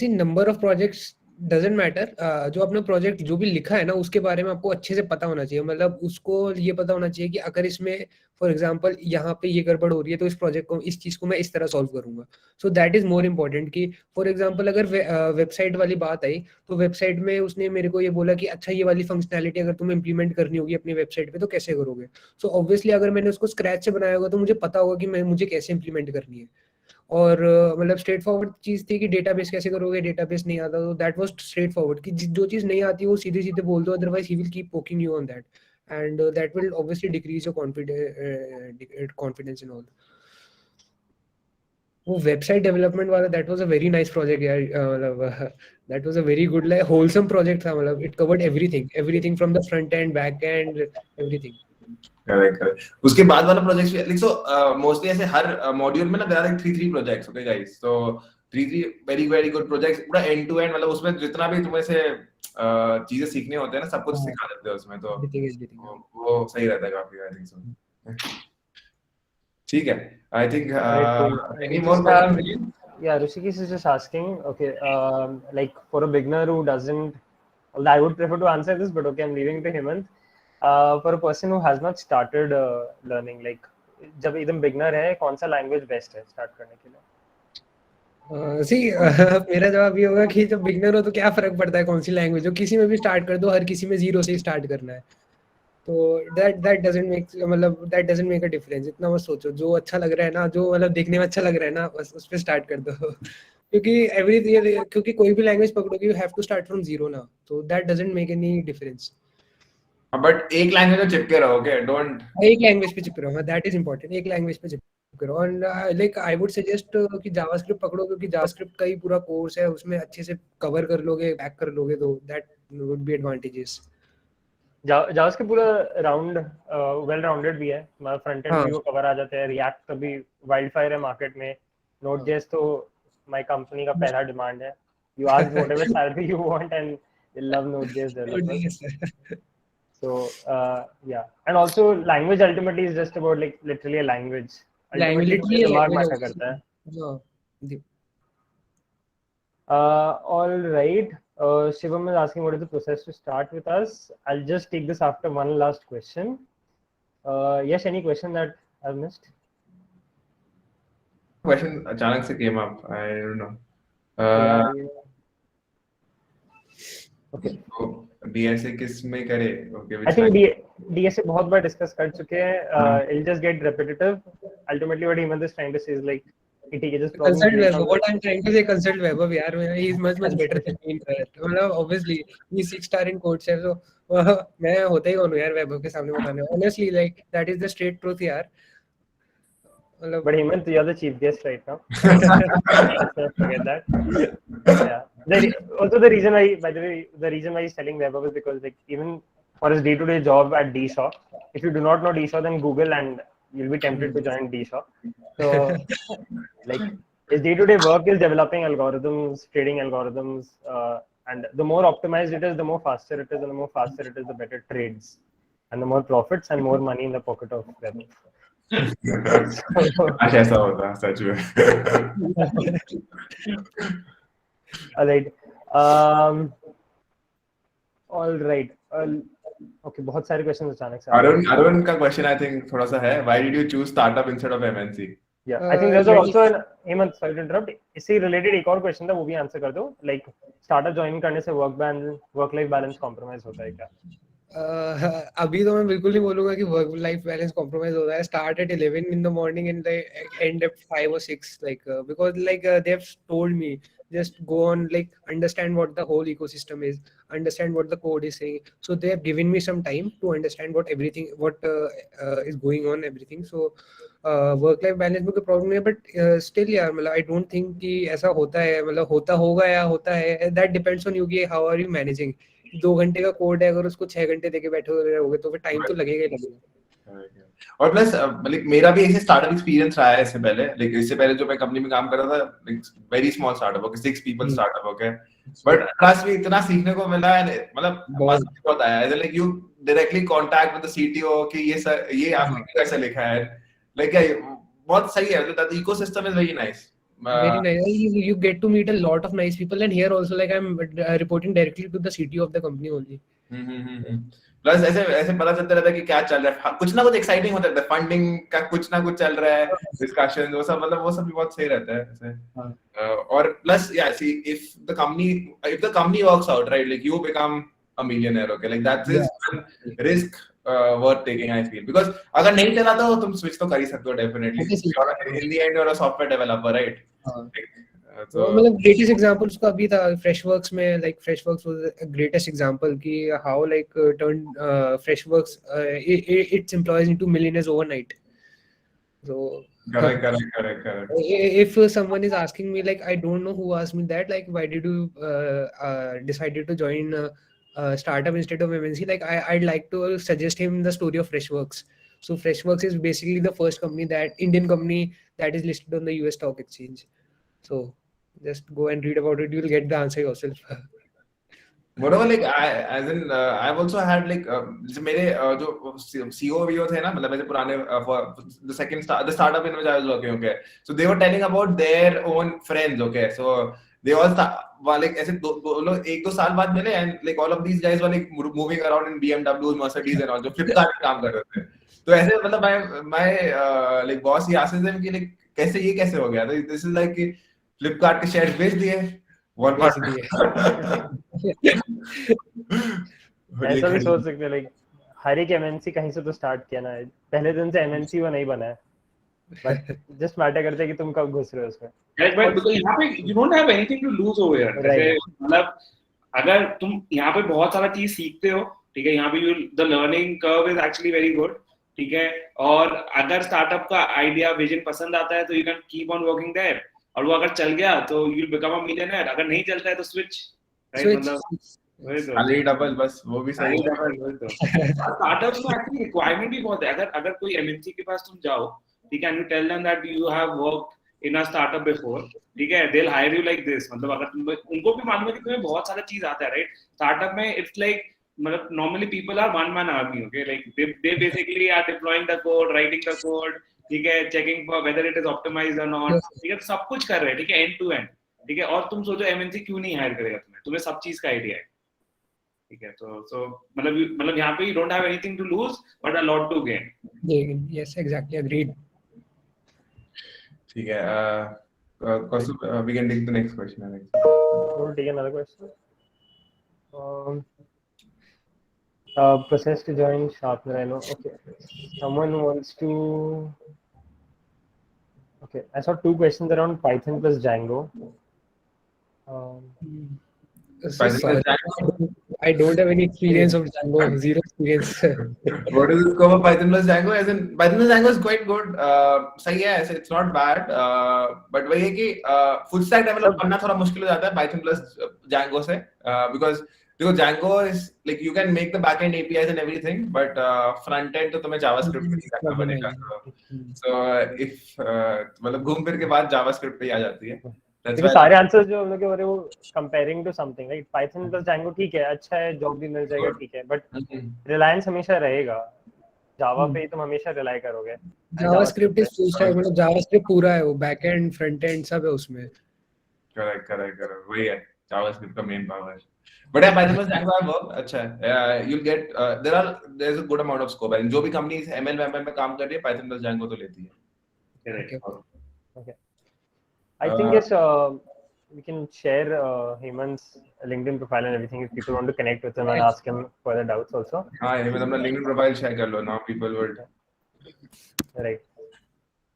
See, number of projects doesn't matter. जो अपना project जो भी लिखा है ना उसके बारे में आपको अच्छे से पता होना चाहिए, मतलब उसको ये पता होना चाहिए कि अगर इसमें फॉर एग्जांपल यहाँ पे ये गड़बड़ हो रही है तो इस प्रोजेक्ट को, इस चीज को मैं इस तरह सॉल्व करूंगा। So that is more important कि फॉर एग्जांपल अगर वेबसाइट वाली बात आई तो वेबसाइट में उसने मेरे को ये बोला कि अच्छा ये वाली फंक्शनैलिटी अगर तुम्हें इंप्लीमेंट करनी होगी अपनी वेबसाइट पे तो कैसे करोगे। सो ऑब्वियसली अगर मैंने उसको स्क्रैच से बनाया होगा तो मुझे पता होगा कि मुझे कैसे इंप्लीमेंट करनी है। और मतलब स्ट्रेट फॉरवर्ड चीज थी कि डेटाबेस कैसे करोगे, डेटाबेस नहीं आता, तो दैट वाज स्ट्रेट फॉरवर्ड कि जो चीज नहीं आती वो सीधे सीधे बोल दो, otherwise he will keep poking you on that and that will obviously decrease your confidence in all. वो वेबसाइट डेवलपमेंट वाला that was a very nice project यार, मतलब that was a very good like wholesome project था, मतलब it covered everything from the front end back and everything. Correct. उसके बाद वाला projects भी लाइक सो मोस्टली ऐसे हर मॉड्यूल में ना there are like 3 projects, okay guys, so 3 very good projects, पूरा एंड टू एंड, मतलब उसमें जितना भी तुम्हें से चीजें सीखने होते हैं ना सब कुछ सिखा देते हैं उसमें, तो वो सही रहता है काफी, आई थिंक सो। ठीक है, I think any more question? Yeah, Rishikesh is just asking, okay, like for a beginner who doesn't, well, I would prefer to answer this, but okay, I'm leaving to Hemant. For a person who has not started learning, like जब एकदम beginner है, कौन सा language best है start करने के लिए? मेरा जवाब ये होगा कि जब बिगनर हो तो क्या फर्क पड़ता है कौन सी लैंग्वेज हो, किसी में भी स्टार्ट कर दो, हर किसी में 0 से ही स्टार्ट करना है, तो that doesn't make a difference। इतना मत सोचो, जो अच्छा लग रहा है ना, जो मतलब देखने में अच्छा लग रहा है ना, बस उस पे स्टार्ट कर दो क्योंकि कोई भी लैंग्वेज पकड़ोगे you have to start from 0 ना, तो that doesn't make any difference। But एक लैंग्वेज में चिपके रहो, ओके, डोंट एक लैंग्वेज पे चिपके रहो, दैट इज इंपॉर्टेंट, एक लैंग्वेज पे चिपके रहो। And like I would suggest कि जावास्क्रिप्ट पकड़ो, क्योंकि जावास्क्रिप्ट का ही पूरा कोर्स है, उसमें अच्छे से कवर कर लोगे, बैक कर लोगे, तो that would be advantages. JavaScript पूरा राउंड वेल राउंडेड भी है, मतलब फ्रंट एंड व्यू कवर आ जाता है, रिएक्ट अभी वाइल्डफायर है मार्केट में, नोड.जेएस तो माय कंपनी का पहला डिमांड है, you ask whatever salary you want and they love Node JS developers. So yeah, and also language ultimately is just about like literally a language. Ultimately literally दिमाग language matter also. करता है. हाँ, the- All right. Shivam is asking what is the process to start with us. I'll just take this after one last question. Yes, any question that I've missed? Question अचानक से came up. I don't know. Yeah. Okay. तो DSA किस में करे? Okay, I which think line? DSA बहुत बार discuss कर चुके हैं. It'll just get repetitive. Ultimately, what Hemant is trying to say is like, ठीक है, just problem consult create Vaibhav. What I'm trying to say, consult Vaibhav. यार, he's much better than me in that. मतलब obviously he's 6-star in coach है, so मैं होता ही कौन हूँ यार वैभव के सामने बताने. Honestly, like that is the straight truth यार. मतलब But Hemant, you're the chief guest right now. Let's not forget that. Yeah. Also, the reason why, by the way, the reason why he's telling Vaibhav is because, like, even for his day-to-day job at DShaw, if you do not know DShaw, then Google and you'll be tempted to join DShaw. So, like, his day-to-day work is developing algorithms, trading algorithms, and the more optimized it is, the more faster it is, and the more faster it is, the better trades, and the more profits and more money in the pocket of Vaibhav. आज ऐसा होता सच में. All right. All right. Okay, बहुत सारे questions अचानक से. Arun का question I think थोड़ा सा है. Why did you choose startup instead of MNC? Yeah, I think there's also an Hemant, sorry to interrupt. इससे related एक और question था, वो भी answer कर दो. Like startup join करने से work life balance compromise होता है क्या? अभी तो मैं बिल्कुल नहीं बोलूंगा कि वर्क लाइफ बैलेंस कॉम्प्रोमाइज होता है. Start at 11 in the morning and end at 5 or 6, like because like they have told me just go on, like understand what the whole ecosystem is, understand what the code is saying. So they have given me some time to understand what is going on, everything. So work life balance में कोई problem नहीं है, but still यार मतलब I don't think कि ऐसा होता है, मतलब होता होगा या होता है. दैट डिपेंड्स ऑन यू कि हाउ आर यू मैनेजिंग. 2 घंटे का कोड है, अगर उसको 6 घंटे देके बैठे रहोगे तो फिर टाइम तो लगेगा ही लगेगा. और प्लस लाइक मेरा भी ऐसे स्टार्टअप एक्सपीरियंस रहा है इससे पहले. लाइक इससे पहले जो मैं कंपनी में काम कर रहा था, like very small startup, okay, 6 people startup, okay, but trust में इतना सीखने को मिला है, मतलब बहुत आया है. Like you directly contact with the CTO कि ये सर ये आपने कैसे लिखा है, लाइक बहुत सही है. The ecosystem is very nice. Very nice. You get to meet a lot of nice people, and here also like I'm reporting directly to the CTO of the company only. Plus ऐसे पता चलता रहता है कि क्या चल रहा है, कुछ ना कुछ एक्साइटिंग होता है, फंडिंग का कुछ ना कुछ चल रहा है, डिस्कशन वो सब, मतलब वो सब भी बहुत सही रहता है ऐसे. और प्लस या see if the company works out, right, like you become a millionaire, okay, like that is risk worth taking, I feel, because अगर नहीं चला तो तुम स्विच तो कर ही सकते हो definitely. In the end you're a software developer, right? तो मतलब greatest example उसका अभी था Freshworks में. like Freshworks was a greatest example कि how like turned Freshworks its employees into millionaires overnight. So correct. If someone is asking me, like I don't know who asked me that, like why did you decided to join startup instead of MNC, like I'd like to suggest him the story of Freshworks. So Freshworks is basically the first Indian company that is listed on the US stock exchange. So just go and read about it, you'll get the answer yourself. Moreover, like I've also had like जैसे मेरे जो CEO थे ना, मतलब मेरे पुराने the startup in which I was working, okay, so they were telling about their own friends, okay, so they all like ऐसे दो लोग 1-2 साल बाद मिले, and like all of these guys were like moving around in BMWs, Mercedes and all, जो Flipkart में काम कर रहे थे. तो ऐसे मतलब my like boss he asked them कि like कैसे हो गया. तो this is like कि Flipkart के shares बेच दिए, ऐसा भी सोच सकते हैं. लाइक हर एक एमएनसी कहीं से तो स्टार्ट किया ना, पहले दिन से एमएनसी वो नहीं बना है, बट जस्ट मैटर करता है कि तुम कब घुस रहे हो उसमें. बिकॉज़ यहाँ पे you don't have anything to lose over here. जैसे मतलब अगर तुम यहाँ पे बहुत सारा चीज सीखते हो, ठीक है, यहाँ पे the learning curve is actually very good, ठीक है, और अगर स्टार्टअप का आइडिया विजन पसंद आता है तो you can keep on working there, और वो अगर चल गया तो you'll become a millionaire. अगर नहीं चलता है तो switch, right? मतलब खाली डबल, बस वो भी सही है. स्टार्टअप्स में एक्चुअली रिक्वायरमेंट भी बहुत है. अगर कोई एमएनसी के पास तुम जाओ, ठीक है, and you tell them that you have worked in a startup before, ठीक है, they'll hire you like this. मतलब अगर उनको भी मालूम है कि तुम्हें बहुत सारा चीज आता है, राइट. स्टार्टअप में it's like मतलब normally people are one man army, okay, like they basically are deploying the code, writing the code, ठीक है, checking for whether it is optimized or not, Yes. ठीक है, सब कुछ कर रहे हैं, ठीक है, end to end, ठीक है, और तुम सोचो MNC क्यों नहीं हायर करेगा तुम्हें सब चीज का आइडिया है, ठीक है, तो मतलब यहाँ पे you don't have anything to lose but a lot to gain. Yes, exactly, agreed. ठीक है, Kaustubh, we can take the next question, Alex. We'll take another question. Process to join Sharpener, I know. Okay. Someone wants to. Okay, I saw 2 questions around Python plus Django. So Python sorry, plus Django? I don't have any experience of Django, zero experience. What is the scope of Python plus Django? As in, Python plus Django is quite good. सही है, ऐसे it's not bad. But वही है कि full stack develop करना थोड़ा मुश्किल हो जाता है Python plus Django से, because Django is like you can make the backend APIs and everything, but front end तो तुम्हें JavaScript में ही करना पड़ेगा. So if मतलब घूम फिर के बाद JavaScript पे ही आ जाती है. Because सारे आंसर्स जो हम लोग के हो रहे हैं वो comparing to something, right? Python plus Django ठीक है, अच्छा है, जॉब भी मिल जाएगा, ठीक है, but reliance हमेशा रहेगा. जावा पे ही तुम हमेशा रिलाई करोगे. JavaScript is full stack, मतलब JavaScript पूरा है, वो बैकएंड फ्रंट एंड सब है उसमें. Correct. वही है, JavaScript का main power. But yeah, Python plus Django work अच्छा है. You'll get there's a good amount of scope. And जो भी companies ML में काम कर रही है, Python plus Django तो लेती है. Okay. I think yes, we can share Hemant's LinkedIn profile and everything if people want to connect with him and ask him further doubts also. हाँ, Hemant अपना LinkedIn profile share कर लो. Now people would. Right.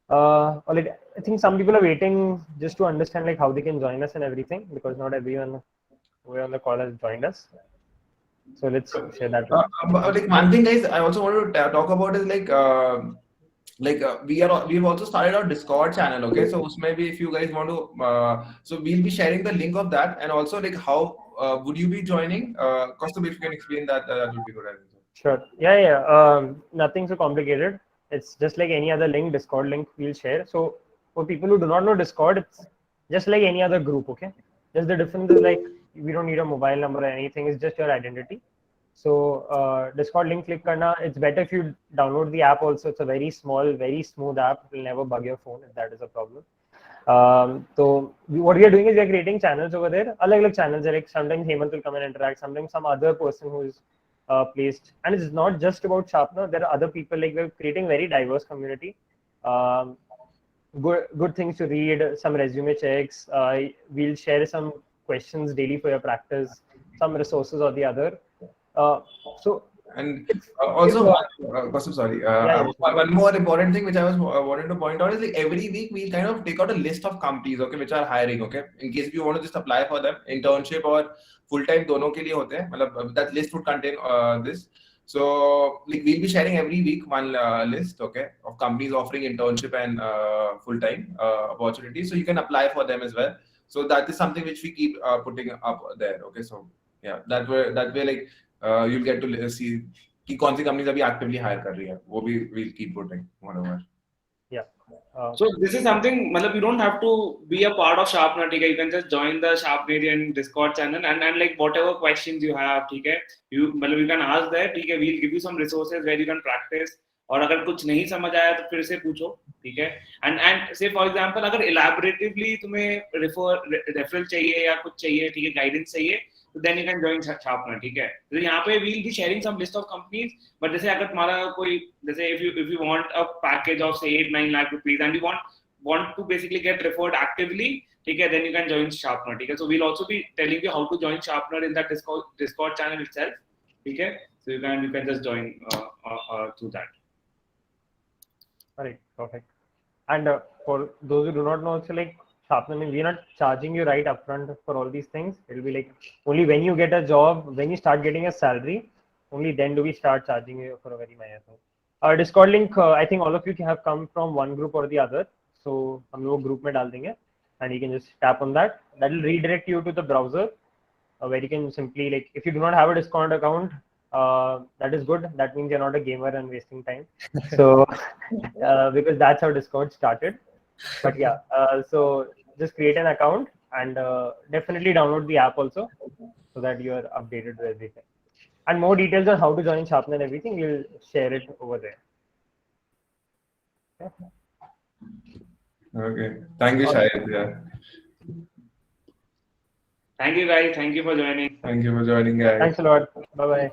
Or like, I think some people are waiting just to understand like how they can join us and everything, because not everyone who are on the call has joined us. So let's share that. Like one thing, guys, I also want to talk about is we've also started our Discord channel. Okay, so usme bhi if you guys want to, so we'll be sharing the link of that, and also like how would you be joining? Kaustubh, if you can explain that, that would be good. I think so. Sure. Yeah. Nothing so complicated. It's just like any other link, Discord link we'll share. So for people who do not know Discord, it's just like any other group. Okay. Just the difference is like we don't need a mobile number or anything. It's just your identity. So Discord link click karna. It's better if you download the app also. It's a very small, very smooth app. It will never bug your phone if that is a problem. So what we are doing is we are creating channels over there. Alag channels. Like sometimes Hemant will come and interact. Sometimes some other person who is placed. And it's not just about Sharpener. There are other people. Like we're creating very diverse community. Good things to read. Some resume checks. We'll share some questions daily for your practice. Some resources or the other. And also, Kaustubh, sorry. One more important thing which I was wanted to point out is like every week we'll kind of take out a list of companies, okay, which are hiring, okay, in case if you want to just apply for them, internship or full time दोनों के लिए होते हैं. मतलब that list would contain this. So like we'll be sharing every week one list, okay, of companies offering internship and full time opportunities. So you can apply for them as well. So that is something which we keep putting up there, okay. So yeah, that way like. You'll get to see कि कौन सी companies अभी actively hire कर रही है, वो भी we'll keep putting whatever. Yeah. So this is something, मतलब you don't have to be a part of Sharpener, ठीक है? You can just join the Sharpenerian Discord channel and like whatever questions you have, ठीक है? You can ask there, ठीक है? We'll give you some resources where you can practice. और अगर कुछ नहीं समझ आया तो फिर से पूछो, ठीक है? And say for example अगर elaboratively तुम्हें referral चाहिए या कुछ चाहिए, ठीक है? Guidance चाहिए, so then you can join Sharpener, ठीक है? तो यहाँ पे we'll be sharing some list of companies, but जैसे अगर तुम्हारा कोई, जैसे if you want a package of say 8-9 lakh rupees and you want to basically get referred actively, ठीक है? Then you can join Sharpener, ठीक है? So we'll also be telling you how to join Sharpener in that Discord channel itself, ठीक है? So you can just join through that. All right, perfect. And for those who do not know, also like Sharpener, we're not charging you right upfront for all these things. It'll be like only when you get a job, when you start getting a salary, only then do we start charging you for a very minor thing. Our Discord link, I think all of you have come from one group or the other. So हम लोग group में डाल देंगे, and you can just tap on that. That will redirect you to the browser, where you can simply like, if you do not have a Discord account, that is good. That means you're not a gamer and wasting time. So because that's how Discord started. But yeah, so just create an account and definitely download the app also, so that you are updated with everything. And more details on how to join Sharpener and everything, we'll share it over there. Okay. Okay. Thank you, Shahid. Yeah. Thank you guys. Thank you for joining. Thank you for joining, guys. Thanks a lot. Bye bye.